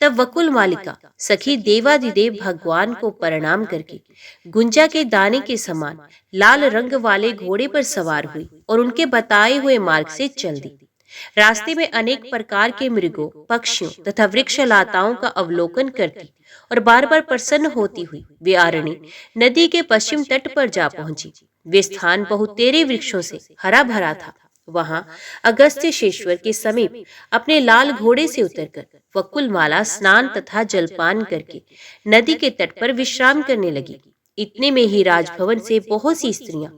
Speaker 1: तब वकुल मालिका सखी देवादिदेव भगवान को प्रणाम करके गुंजा के दाने के समान लाल रंग वाले घोड़े पर सवार हुई और उनके बताए हुए मार्ग से चल दी। रास्ते में अनेक प्रकार के मृगों, पक्षियों तथा वृक्षलताओं का अवलोकन करती और बार बार प्रसन्न होती हुई वे आरणी नदी के पश्चिम तट पर जा पहुंची। वे स्थान बहुतेरे वृक्षों से हरा भरा था। वहां अगस्त्येश्वर के समीप अपने लाल घोड़े से उतरकर वकुलमाला स्नान तथा जलपान करके नदी के तट पर विश्राम करने लगी। इतने में ही राजभवन से बहुत सी स्त्रियां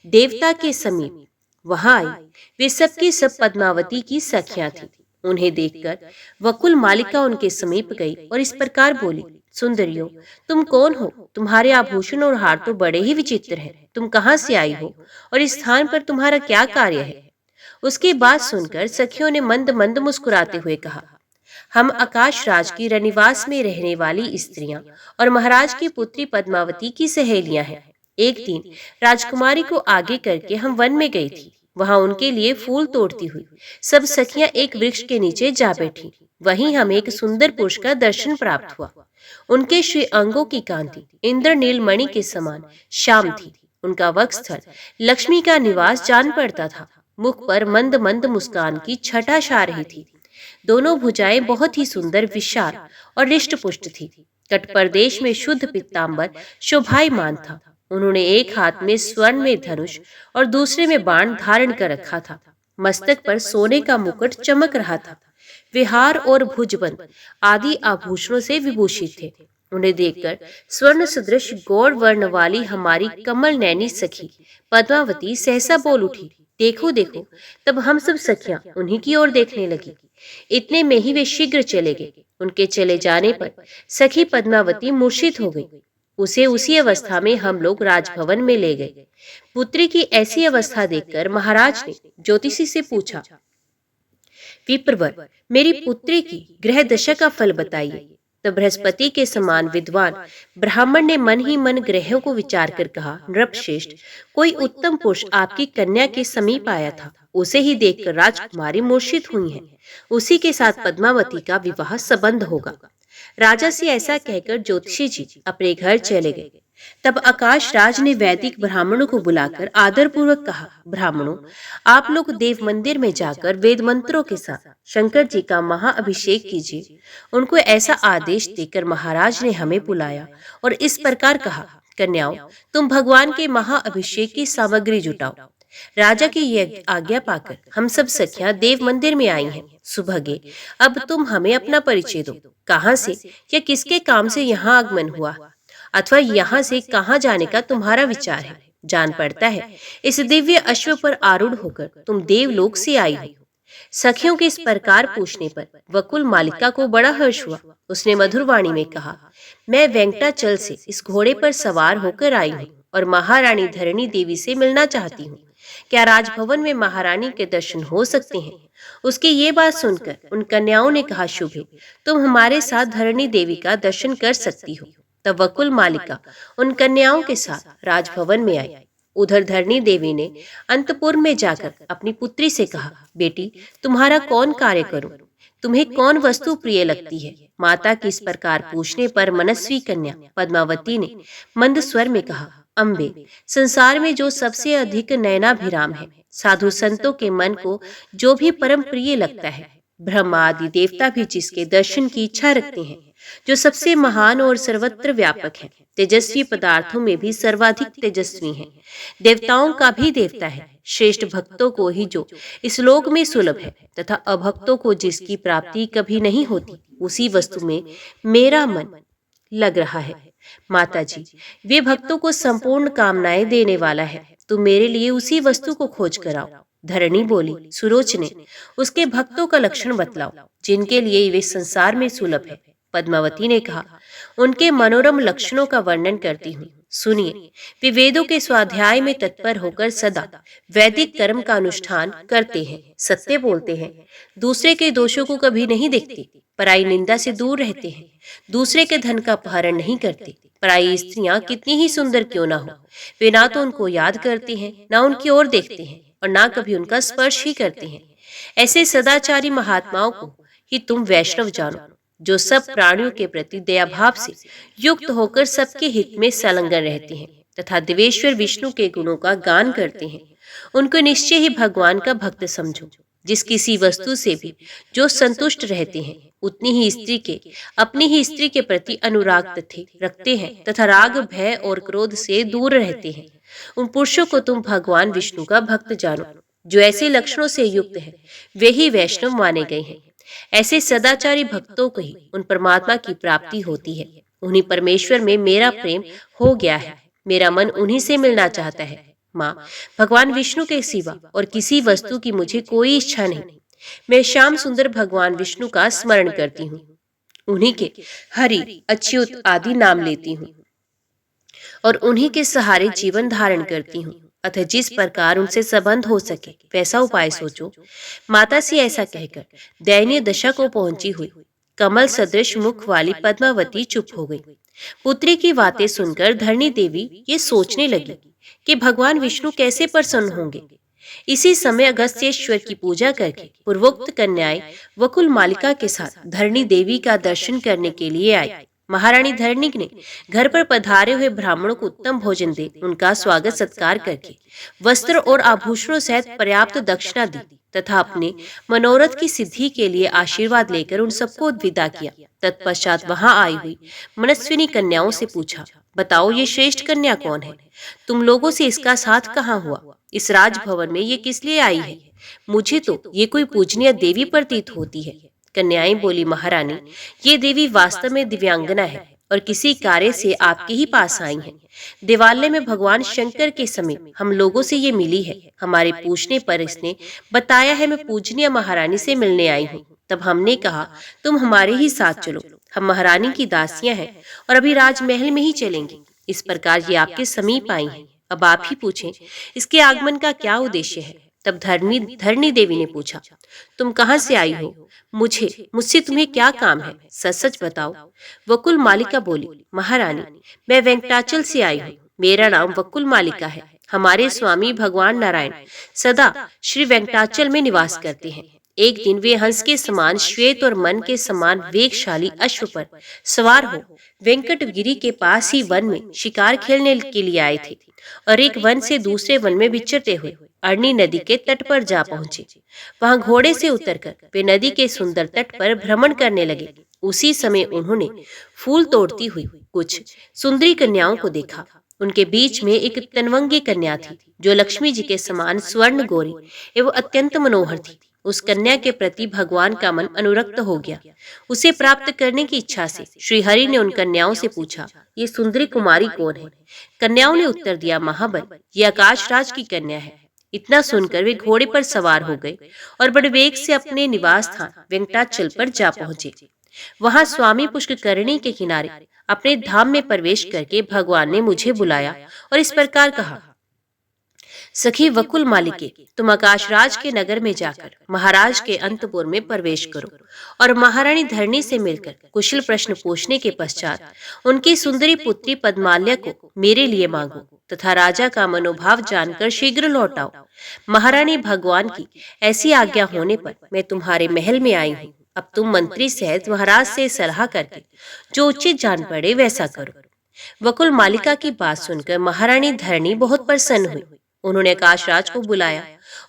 Speaker 1: देवता के समीप वहां आई। वे सबकी सब पद्मावती की सखियां थीं। उन्हें देखकर वकुल मालिका उनके समीप गई और इस प्रकार बोली, सुंदरियों, तुम कौन हो? तुम्हारे आभूषण और हार तो बड़े ही विचित्र हैं। तुम कहाँ से आई हो और इस स्थान पर तुम्हारा क्या कार्य है? उसकी बात सुनकर सखियों ने मंद मंद मुस्कुराते हुए कहा, हम आकाश राज की रनिवास में रहने वाली स्त्रियां और महाराज की पुत्री पद्मावती की सहेलियां हैं। एक दिन राजकुमारी को आगे करके हम वन में गई थी। वहां उनके लिए फूल तोड़ती हुई सब सखियां एक वृक्ष के नीचे जा बैठी। वहीं हमें एक सुंदर पुरुष का दर्शन प्राप्त हुआ। उनके श्री अंगों की कांति इंद्रनील मणि के समान श्याम थी। उनका वक्षस्थल लक्ष्मी का निवास जान पड़ता था। मुख पर मंद मंद मुस्कान की छटा छा रही थी। दोनों भुजाएं बहुत ही सुंदर, विशाल और रिष्ट पुष्ट थी। तट प्रदेश में शुद्ध पीतांबर शोभायमान था। उन्होंने एक हाथ में स्वर्ण में धनुष और दूसरे में बाण धारण कर रखा था। मस्तक पर सोने का मुकुट चमक रहा था। वे हार और भुजबंद आदि आभूषणों से विभूषित थे। उन्हें देखकर स्वर्ण सदृश गौर वर्ण वाली हमारी कमल नैनी सखी पद्मावती सहसा बोल उठी, देखो देखो। तब हम सब सखियां उन्हीं की ओर देखने लगी। इतने में ही वे शीघ्र चले गए। उनके चले जाने पर सखी पद्मावती मूर्छित हो गई। उसे उसी अवस्था में हम लोग राजभवन में ले गए। पुत्री की ऐसी अवस्था देखकर महाराज ने ज्योतिषी से पूछा, विप्रवर, मेरी पुत्री की ग्रह दशा का फल बताइए। तब बृहस्पति के समान विद्वान ब्राह्मण ने मन ही मन ग्रहों को विचार कर कहा, नृपश्रेष्ठ, कोई उत्तम पुरुष आपकी कन्या के समीप आया था। उसे ही देखकर राजकुमारी मूर्छित हुई है। उसी के साथ पद्मावती का विवाह संबंध होगा। राजा से ऐसा कहकर ज्योतिषी जी अपने घर चले गए। तब आकाश राज ने वैदिक ब्राह्मणों को बुलाकर आदर पूर्वक कहा, ब्राह्मणों, आप लोग देव मंदिर में जाकर वेद मंत्रों के साथ शंकर जी का महाअभिषेक कीजिए। उनको ऐसा आदेश देकर महाराज ने हमें बुलाया और इस प्रकार कहा, कन्याओं, तुम भगवान के महाअभिषेक की सामग्री जुटाओ। राजा की ये आज्ञा पाकर हम सब सखियां देव मंदिर में आई हैं। सुभगे, अब तुम हमें अपना परिचय दो। कहाँ से या किसके काम से यहाँ आगमन हुआ, अथवा यहाँ से कहाँ जाने का तुम्हारा विचार है? जान पड़ता है इस दिव्य अश्व पर आरूढ़ होकर तुम देवलोक से आई हो। सखियों के इस प्रकार पूछने पर वकुल मालिका को बड़ा हर्ष हुआ। उसने मधुर वाणी में कहा, मैं वेंकटाचल से इस घोड़े पर सवार होकर आई हूँ और महारानी धरणी देवी से मिलना चाहती हूँ। क्या राजभवन में महारानी के दर्शन हो सकते हैं? उसकी ये बात सुनकर उन कन्याओं ने कहा, शुभे, तुम हमारे साथ धरणी देवी का दर्शन कर सकती हो। तब वकुल मालिका उन कन्याओं के साथ राजभवन में आई। उधर धरणी देवी ने अंतपुर में जाकर अपनी पुत्री से कहा, बेटी, तुम्हारा कौन कार्य करूं? तुम्हें कौन वस्तु प्रिय लगती है? माता की इस प्रकार पूछने पर मनस्वी कन्या पद्मावती ने मंद स्वर में कहा, अम्बे, संसार में जो सबसे अधिक नयनाभिराम है, साधु संतों के मन को जो भी परम प्रिय लगता है, ब्रह्मा आदि देवता भी जिसके दर्शन की इच्छा रखते हैं, जो सबसे महान और सर्वत्र व्यापक है, तेजस्वी पदार्थों में भी सर्वाधिक तेजस्वी है, देवताओं का भी देवता है, श्रेष्ठ भक्तों को ही जो इस लोक में सुलभ है तथा अभक्तों को जिसकी प्राप्ति कभी नहीं होती, उसी वस्तु में मेरा मन लग रहा है। माता जी, वे भक्तों को संपूर्ण कामनाएं देने वाला है, तुम मेरे लिए उसी वस्तु को खोज कर आओ। धरणी बोली, सुरोचने, उसके भक्तों का लक्षण बतलाओ जिनके लिए वे संसार में सुलभ है। पद्मावती ने कहा, उनके मनोरम लक्षणों का वर्णन करती हूँ, सुनिए। वे वेदों के स्वाध्याय में तत्पर होकर सदा वैदिक कर्म का अनुष्ठान करते हैं, सत्य बोलते हैं, दूसरे के दोषों को कभी नहीं देखते, पराई निंदा से दूर रहते हैं, दूसरे के धन का अपहरण नहीं करते। पराई स्त्रियां कितनी ही सुंदर क्यों ना हो, वे ना तो उनको याद करते हैं, ना उनकी ओर देखते हैं और ना कभी उनका स्पर्श ही करते हैं। ऐसे सदाचारी महात्माओं को ही तुम वैष्णव जानो, जो सब प्राणियों के प्रति दया भाव से युक्त होकर सबके हित में संलग्न रहते हैं तथा देवेश्वर विष्णु के गुणों का गान करते हैं। उनको निश्चय ही भगवान का भक्त समझो। जिस किसी वस्तु से भी जो संतुष्ट रहते हैं, उतनी ही स्त्री के अपनी ही स्त्री के प्रति अनुराग रखते हैं तथा राग, भय और क्रोध से दूर रहते हैं। उन पुरुषों को तुम भगवान विष्णु का भक्त जानो, जो ऐसे लक्षणों से युक्त है, वे ही वैष्णव माने गए हैं। ऐसे सदाचारी भक्तों को ही उन परमात्मा की प्राप्ति होती है। उन्हीं परमेश्वर में मेरा प्रेम हो गया है, मेरा मन उन्हीं से मिलना चाहता है। माँ, भगवान विष्णु के सिवा और किसी वस्तु की मुझे कोई इच्छा नहीं। मैं श्याम सुंदर भगवान विष्णु का स्मरण करती हूँ, उन्हीं के हरि, अच्युत आदि नाम लेती हूँ और उन्हीं के सहारे जीवन धारण करती हूँ। अतः जिस प्रकार उनसे संबंध हो सके वैसा उपाय सोचो। माता से ऐसा कहकर दयनीय दशा को पहुंची हुई कमल सदृश मुख वाली पद्मावती चुप हो गई। पुत्री की बातें सुनकर धरणी देवी ये सोचने लगी कि भगवान विष्णु कैसे प्रसन्न होंगे। इसी समय अगस्त्येश्वर की पूजा करके पूर्वोक्त कन्याएं वकुल मालिका के साथ धरणी देवी का दर्शन करने के लिए आई। महारानी धरणी ने घर पर पधारे हुए ब्राह्मणों को उत्तम भोजन दे उनका स्वागत सत्कार करके वस्त्र और आभूषणों सहित पर्याप्त दक्षिणा दी तथा अपने मनोरथ की सिद्धि के लिए आशीर्वाद लेकर उन सबको विदा किया। तत्पश्चात वहां आई हुई मनस्विनी कन्याओं से पूछा, बताओ ये श्रेष्ठ कन्या कौन है? तुम लोगों से इसका साथ कहाँ हुआ? इस राजभवन में ये किस लिए आई है? मुझे तो ये कोई पूजनीय देवी प्रतीत होती है। कन्याएं बोली, महारानी, ये देवी वास्तव में दिव्यांगना है और किसी कार्य से आपके ही पास आई है। देवालय में भगवान शंकर के समय हम लोगों से ये मिली है। हमारे पूछने पर इसने बताया है मैं पूजनीय महारानी से मिलने आई हूँ। तब हमने कहा, तुम हमारे ही साथ चलो, हम महारानी की दासियां हैं और अभी राजमहल में ही चलेंगे। इस प्रकार ये आपके समीप आई हैं। अब आप ही पूछें, इसके आगमन का क्या उद्देश्य है? तब धरणी देवी ने पूछा, तुम कहाँ से आई हो? मुझसे तुम्हें क्या काम है? सच सच बताओ। वकुल मालिका बोली, महारानी, मैं वेंकटाचल से आई हूँ। मेरा नाम वकुल मालिका है। हमारे स्वामी भगवान नारायण सदा श्री वेंकटाचल में निवास करते हैं। एक दिन वे हंस के समान श्वेत और मन के समान वेगशाली अश्व पर सवार हो वेंकटगिरी के पास ही वन में शिकार खेलने के लिए आए थे और एक वन से दूसरे वन में विचरते हुए अरणी नदी के तट पर जा पहुंचे। वहां घोड़े से उतरकर वे नदी के सुंदर तट पर भ्रमण करने लगे। उसी समय उन्होंने फूल तोड़ती हुई कुछ सुंदरी कन्याओं को देखा। उनके बीच में एक तनवंगी कन्या थी जो लक्ष्मी जी के समान स्वर्ण गोरी एवं अत्यंत मनोहर थी। उस कन्या के प्रति भगवान का मन अनुरक्त हो गया। उसे प्राप्त करने की इच्छा से श्री हरि ने उन कन्याओं से पूछा, ये सुंदरी कुमारी कौन है? कन्याओं ने उत्तर दिया, महाबल, ये आकाश राज की कन्या है। इतना सुनकर वे घोड़े पर सवार हो गए और बड़े वेग से अपने निवास स्थान वेंकटाचल पर जा पहुंचे। वहां स्वामी पुष्करणी के किनारे अपने धाम में प्रवेश करके भगवान ने मुझे बुलाया और इस प्रकार कहा, सखी वकुल मालिके, तुम आकाशराज के नगर में जाकर महाराज के अंतपुर में प्रवेश करो और महारानी धरणी से मिलकर कुशल प्रश्न पूछने के पश्चात उनकी सुंदरी पुत्री पद्माल्या को मेरे लिए मांगो तथा राजा का मनोभाव जानकर शीघ्र लौट आओ। महारानी भगवान की ऐसी आज्ञा होने पर मैं तुम्हारे महल में आई हूँ। अब तुम मंत्री सहित महाराज से सलाह करके जो उचित जान पड़े वैसा करो। वकुल मालिका की बात सुनकर महारानी धरणी बहुत प्रसन्न हुई। उन्होंने आकाशराज को बुलाया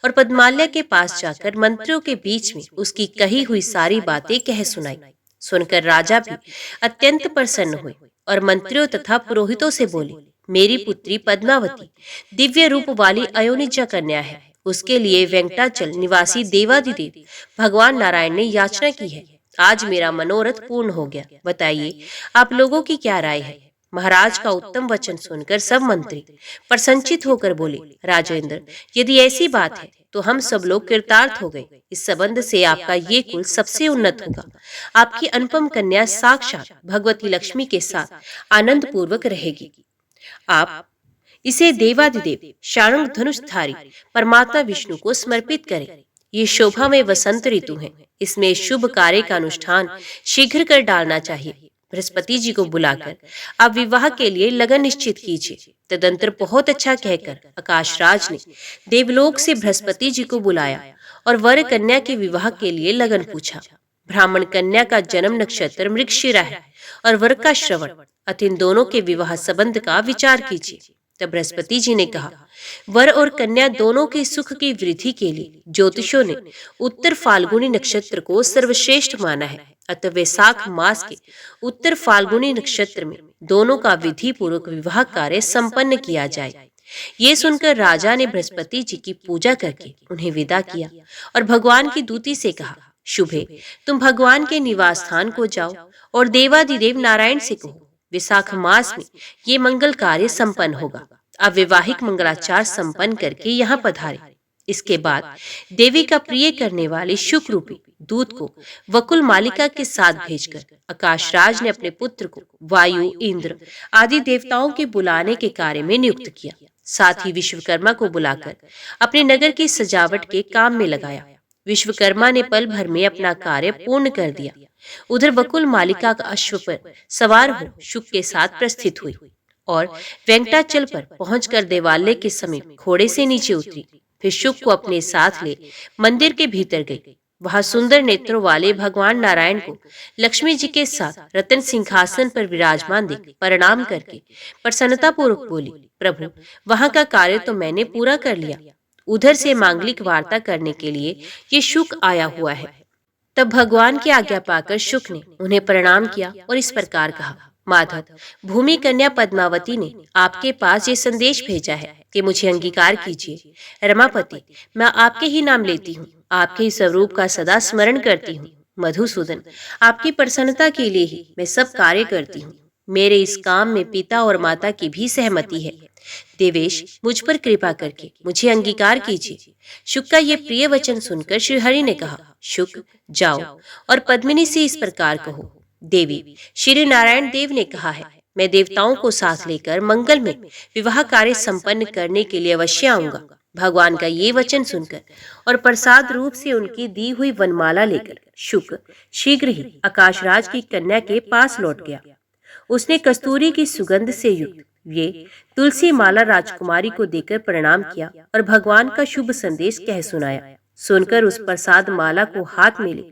Speaker 1: और पद्माल्या के पास जाकर मंत्रियों के बीच में उसकी कही हुई सारी बातें कह सुनाई। सुनकर राजा भी अत्यंत प्रसन्न हुए और मंत्रियों तथा पुरोहितों से बोले, मेरी पुत्री पद्मावती दिव्य रूप वाली अयोनिजा कन्या है। उसके लिए वेंकटाचल निवासी देवादिदेव भगवान नारायण ने याचना की है। आज मेरा मनोरथ पूर्ण हो गया। बताइए, आप लोगों की क्या राय है? महाराज का उत्तम वचन सुनकर सब मंत्री प्रसन्नचित होकर बोले, राजेंद्र, यदि ऐसी बात है तो हम सब लोग कृतार्थ हो गए। इस संबंध से आपका ये कुल सबसे उन्नत होगा। आपकी अनुपम कन्या साक्षात भगवती लक्ष्मी के साथ आनंद पूर्वक रहेगी। आप इसे देवादिदेव शार्ंग धनुषधारी परमात्मा विष्णु को समर्पित करें। ये शोभा में वसंत ऋतु है। इसमें शुभ कार्य का अनुष्ठान शीघ्र कर डालना चाहिए। बृहस्पति जी को बुलाकर आप विवाह के लिए लगन निश्चित कीजिए। तदंतर बहुत अच्छा कहकर आकाशराज ने देवलोक से बृहस्पति जी को बुलाया और वर कन्या के विवाह के लिए लगन पूछा। ब्राह्मण कन्या का जन्म नक्षत्र मृगशिरा है और वर का श्रवण, अतः इन दोनों के विवाह संबंध का विचार कीजिए। तब बृहस्पति जी ने कहा, वर और कन्या दोनों के सुख की वृद्धि के लिए ज्योतिषों ने उत्तर फाल्गुनी नक्षत्र को सर्वश्रेष्ठ माना है। अतः वैशाख मास के उत्तर फाल्गुनी नक्षत्र में दोनों का विधि पूर्वक विवाह कार्य संपन्न किया जाए। ये सुनकर राजा ने बृहस्पति जी की पूजा करके उन्हें विदा किया और भगवान की दूती से कहा, शुभे, तुम भगवान के निवास स्थान को जाओ और देवादिदेव नारायण से कहो, विशाख मास में ये मंगल कार्य संपन्न होगा। अब वैवाहिक मंगलाचार संपन्न करके यहाँ पधारे। इसके बाद देवी का प्रिय करने वाले शुक रूपी दूत को वकुल मालिका के साथ भेजकर आकाशराज ने अपने पुत्र को वायु, इंद्र आदि देवताओं के बुलाने के कार्य में नियुक्त किया। साथ ही विश्वकर्मा को बुलाकर अपने नगर की सजावट के काम में लगाया। विश्वकर्मा ने पल भर में अपना कार्य पूर्ण कर दिया। उधर वकुल मालिका का अश्व पर सवार हो शुक के साथ प्रस्थित हुई और वेंकटाचल पर पहुंचकर देवालय के समीप घोड़े से नीचे उतरी। फिर शुक को अपने साथ ले मंदिर के भीतर गई। वहां सुंदर नेत्रों वाले भगवान नारायण को लक्ष्मी जी के साथ रतन सिंहासन पर विराजमान देख प्रणाम करके प्रसन्नता पूर्वक बोली, प्रभु, वहां का कार्य तो मैंने पूरा कर लिया। उधर से मांगलिक वार्ता करने के लिए ये शुक आया हुआ है। तब भगवान की आज्ञा पाकर शुक ने उन्हें प्रणाम किया और इस प्रकार कहा, माधव, भूमि कन्या पद्मावती ने आपके पास ये संदेश भेजा है कि मुझे अंगीकार कीजिए। रमापति, मैं आपके ही नाम लेती हूँ, आपके ही स्वरूप का सदा स्मरण करती हूँ। मधुसूदन, आपकी प्रसन्नता के लिए ही मैं सब कार्य करती हूँ। मेरे इस काम में पिता और माता की भी सहमति है। देवेश, मुझ पर कृपा करके मुझे अंगीकार कीजिए। शुक का ये प्रिय वचन सुनकर श्री हरि ने कहा, शुक, जाओ और पद्मिनी से इस प्रकार कहो, देवी, श्री नारायण देव ने कहा है, मैं देवताओं को साथ लेकर मंगल में विवाह कार्य संपन्न करने के लिए अवश्य आऊंगा। भगवान का ये वचन सुनकर और प्रसाद रूप से उनकी दी हुई वनमाला लेकर शुक शीघ्र ही आकाशराज की कन्या के पास लौट गया। उसने कस्तूरी की सुगंध से युक्त ये तुलसी माला राजकुमारी को देकर प्रणाम किया और भगवान का शुभ संदेश कह सुनाया। सुनकर उस प्रसाद माला को हाथ में ले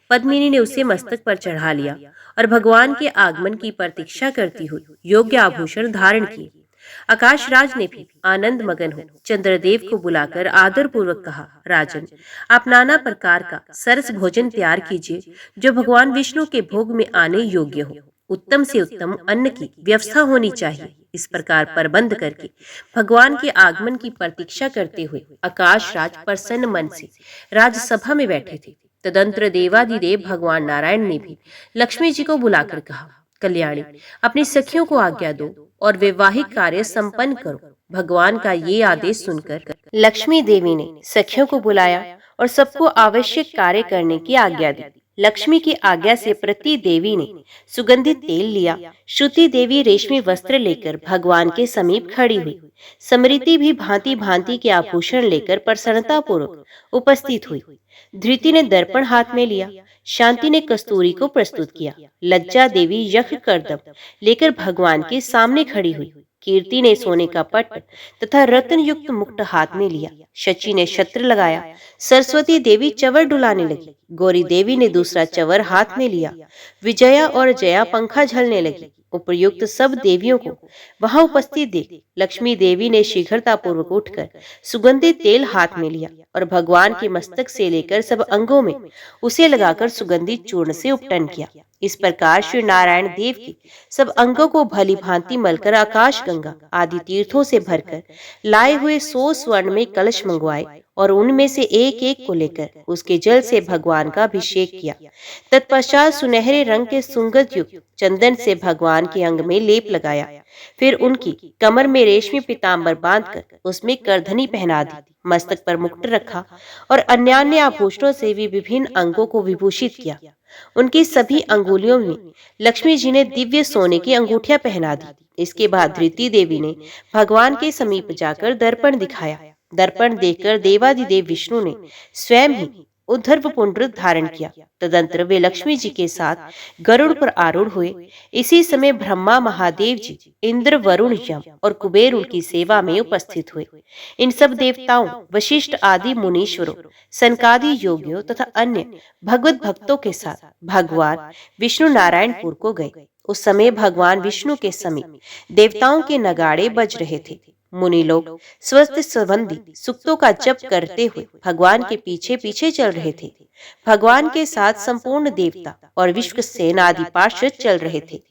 Speaker 1: पद्मिनी ने उसे मस्तक पर चढ़ा लिया और भगवान के आगमन की प्रतीक्षा करती हुई योग्य आभूषण धारण किए। आकाशराज ने भी आनंद मगन हो चंद्रदेव को बुलाकर आदर पूर्वक कहा, राजन, आप नाना प्रकार का सरस भोजन तैयार कीजिए जो भगवान विष्णु के भोग में आने योग्य हो। उत्तम से उत्तम अन्न की व्यवस्था होनी चाहिए। इस प्रकार प्रबंध करके भगवान के आगमन की प्रतीक्षा करते हुए आकाश राज प्रसन्न मन से राजसभा में बैठे थे। तदंतर देवादिदेव भगवान नारायण ने भी लक्ष्मी जी को बुलाकर कहा, कल्याणी, अपनी सखियों को आज्ञा दो और वैवाहिक कार्य संपन्न करो। भगवान का ये आदेश सुनकर लक्ष्मी देवी ने सखियों को बुलाया और सबको आवश्यक कार्य करने की आज्ञा दी। लक्ष्मी की आज्ञा से प्रति देवी ने सुगंधित तेल लिया। श्रुति देवी रेशमी वस्त्र लेकर भगवान के समीप खड़ी हुई। समृति भी भांति भांति के आभूषण लेकर प्रसन्नता पूर्वक उपस्थित हुई। धृति ने दर्पण हाथ में लिया। शांति ने कस्तूरी को प्रस्तुत किया। लज्जा देवी यक्ष करदम लेकर भगवान के सामने खड़ी हुई। कीर्ति ने सोने का पट तथा रत्न युक्त मुकुट हाथ में लिया। शची ने छत्र लगाया। सरस्वती देवी चवर डुलाने लगी। गौरी देवी ने दूसरा चवर हाथ में लिया। विजया और जया पंखा झलने लगी। उपयुक्त सब देवियों को वहां उपस्थित देख लक्ष्मी देवी ने शीघ्रता पूर्वक उठकर सुगंधित तेल हाथ में लिया और भगवान के मस्तक से लेकर सब अंगों में उसे लगाकर सुगंधित चूर्ण से उपटन किया। इस प्रकार श्री नारायण देव के सब अंगों को भली भांति मलकर आकाश गंगा आदि तीर्थों से भरकर लाए हुए 100 स्वर्ण में कलश मंगवाए और उनमें से एक एक को लेकर उसके जल से भगवान का अभिषेक किया। तत्पश्चात सुनहरे रंग के सुगंध युक्त चंदन से भगवान के अंग में लेप लगाया। फिर उनकी कमर में रेशमी पीताम्बर बांधकर उसमें करधनी पहना दी। मस्तक पर मुकुट रखा और अन्यान्य आभूषणों से भी विभिन्न अंगों को विभूषित किया। उनकी सभी अंगुलियों में लक्ष्मी जी ने दिव्य सोने की अंगूठियां पहना दी। इसके बाद धृति देवी ने भगवान के समीप जाकर दर्पण दिखाया। दर्पण देखकर देवादिदेव विष्णु ने स्वयं ही उद्धर्व पुंड्र धारण किया। तदंतर वे लक्ष्मी जी के साथ गरुड़ पर आरूढ़ हुए। इसी समय ब्रह्मा, महादेव जी, इंद्र, वरुण, यम और कुबेर उनकी सेवा में उपस्थित हुए। इन सब देवताओं, वशिष्ठ आदि मुनीश्वरों, सनकादि योगियों तथा अन्य भगवत भक्तों के साथ भगवान विष्णु नारायणपुर को गए। उस समय भगवान विष्णु के समीप देवताओं के नगाड़े बज रहे थे। मुनि लोग स्वस्थ संबंधी सुक्तों का जप करते हुए भगवान के पीछे पीछे चल रहे थे। भगवान के साथ संपूर्ण देवता और विश्वसेन आदि पार्षद चल रहे थे।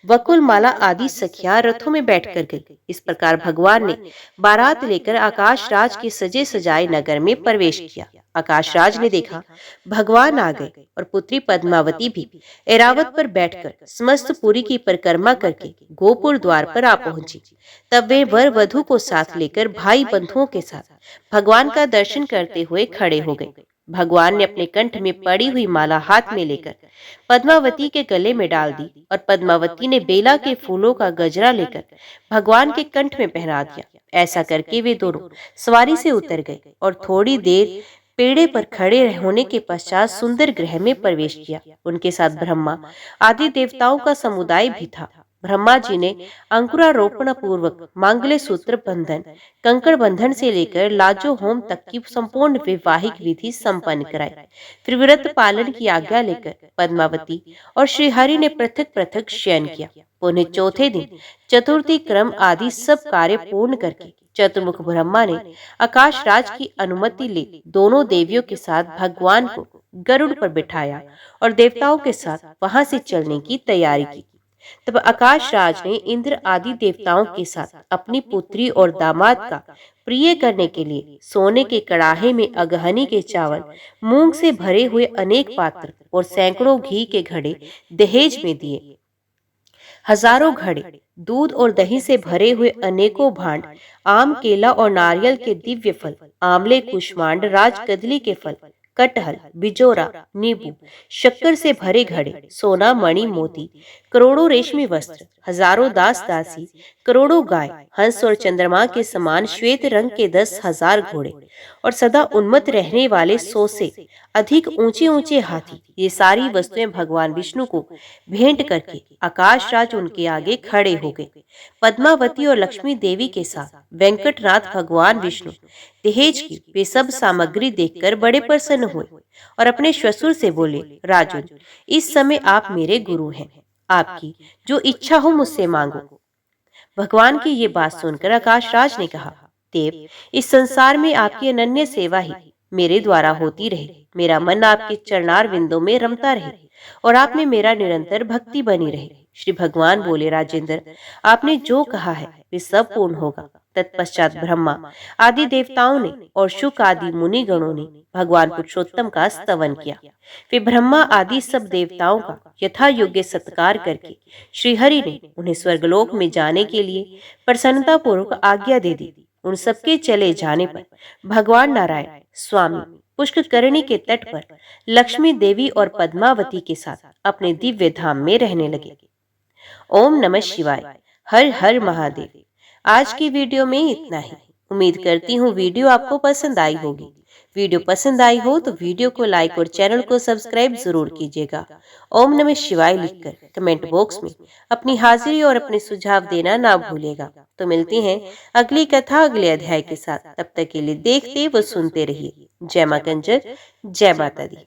Speaker 1: वकुल, माला आदि सखियां रथों में बैठकर गई। इस प्रकार भगवान ने बारात लेकर आकाश राज के सजे सजाए नगर में प्रवेश किया। आकाश राज ने देखा भगवान आ गए और पुत्री पद्मावती भी ऐरावत पर बैठकर समस्त पुरी की परिक्रमा करके गोपुर द्वार पर आ पहुंची। तब वे वर वधु को साथ लेकर भाई बंधुओं के साथ भगवान का दर्शन करते हुए खड़े हो गए। भगवान ने अपने कंठ में पड़ी हुई माला हाथ में लेकर पद्मावती के गले में डाल दी और पद्मावती ने बेला के फूलों का गजरा लेकर भगवान के कंठ में पहना दिया। ऐसा करके वे दोनों सवारी से उतर गए और थोड़ी देर पेड़े पर खड़े होने के पश्चात सुंदर गृह में प्रवेश किया। उनके साथ ब्रह्मा आदि देवताओं का समुदाय भी था। ब्रह्मा जी ने अंकुरारोपण पूर्वक मांगल्य सूत्र बंधन, कंकड़ बंधन से लेकर लाजो होम तक की संपूर्ण वैवाहिक विधि संपन्न कराई। फिर व्रत पालन की आज्ञा लेकर पद्मावती और श्रीहरि ने पृथक पृथक शयन किया। पुनः चौथे दिन चतुर्थी क्रम आदि सब कार्य पूर्ण करके चतुर्मुख ब्रह्मा ने आकाश राज की अनुमति ले दोनों देवियों के साथ भगवान को गरुड़ पर बिठाया और देवताओं के साथ वहां से चलने की तैयारी की। तब आकाश राज ने इंद्र आदि देवताओं के साथ अपनी पुत्री और दामाद का प्रिय करने के लिए सोने के कड़ाहे में अगहनी के चावल, मूंग से भरे हुए अनेक पात्र और सैकड़ों घी के घड़े दहेज में दिए। हजारों घड़े दूध और दही से भरे हुए अनेकों भांड, आम, केला और नारियल के दिव्य फल, आमले, कुष्मांड, राजकदली के फल, कटहल, बिजोरा, नींबू, शक्कर से भरे घड़े, सोना, मणि, मोती, करोड़ों रेशमी वस्त्र, हजारों दास दासी, करोड़ों गाय, हंस और चंद्रमा के समान श्वेत रंग के 10,000 घोड़े और सदा उन्मत्त रहने वाले 100 से अधिक ऊंचे ऊंचे हाथी, ये सारी वस्तुएं भगवान विष्णु को भेंट करके आकाश राज उनके आगे खड़े हो गए। पद्मावती और लक्ष्मी देवी के साथ वेंकटनाथ भगवान विष्णु दहेज की वे सब सामग्री देखकर बड़े प्रसन्न हुए और अपने श्वशुर से बोले, राजन, इस समय आप मेरे गुरु हैं, आपकी जो इच्छा हो मुझसे मांगो। भगवान की ये बात सुनकर आकाश राज ने कहा, देव, इस संसार में आपकी अनन्य सेवा ही मेरे द्वारा होती रहे। मेरा मन आपके चरणार विंदों में रमता रहे और आप में मेरा निरंतर भक्ति बनी रहे। श्री भगवान बोले, राजेंद्र, आपने जो कहा है वे सब पूर्ण होगा। तत्पश्चात ब्रह्मा आदि देवताओं ने और शुक आदि मुनि गणों ने भगवान पुरुषोत्तम का स्तवन किया। फिर ब्रह्मा आदि सब देवताओं का यथा योग्य सत्कार करके श्रीहरि ने उन्हें स्वर्गलोक में जाने के लिए प्रसन्नता पूर्वक आज्ञा दे दी। उन सबके चले जाने पर भगवान नारायण स्वामी पुष्करणी के तट पर लक्ष्मी देवी और पद्मावती के साथ अपने दिव्य धाम में रहने लगे। ओम नमः शिवाय। हर हर महादेव। आज की वीडियो में इतना ही। उम्मीद करती हूँ वीडियो आपको पसंद आई होगी। वीडियो पसंद आई हो तो वीडियो को लाइक और चैनल को सब्सक्राइब जरूर कीजिएगा। ओम नमः शिवाय लिखकर कमेंट बॉक्स में अपनी हाजिरी और अपने सुझाव देना ना भूलिएगा। तो मिलती हैं अगली कथा अगले अध्याय के साथ। तब तक के लिए देखते व सुनते रहिए। जय मां कंजर, जय माता दी।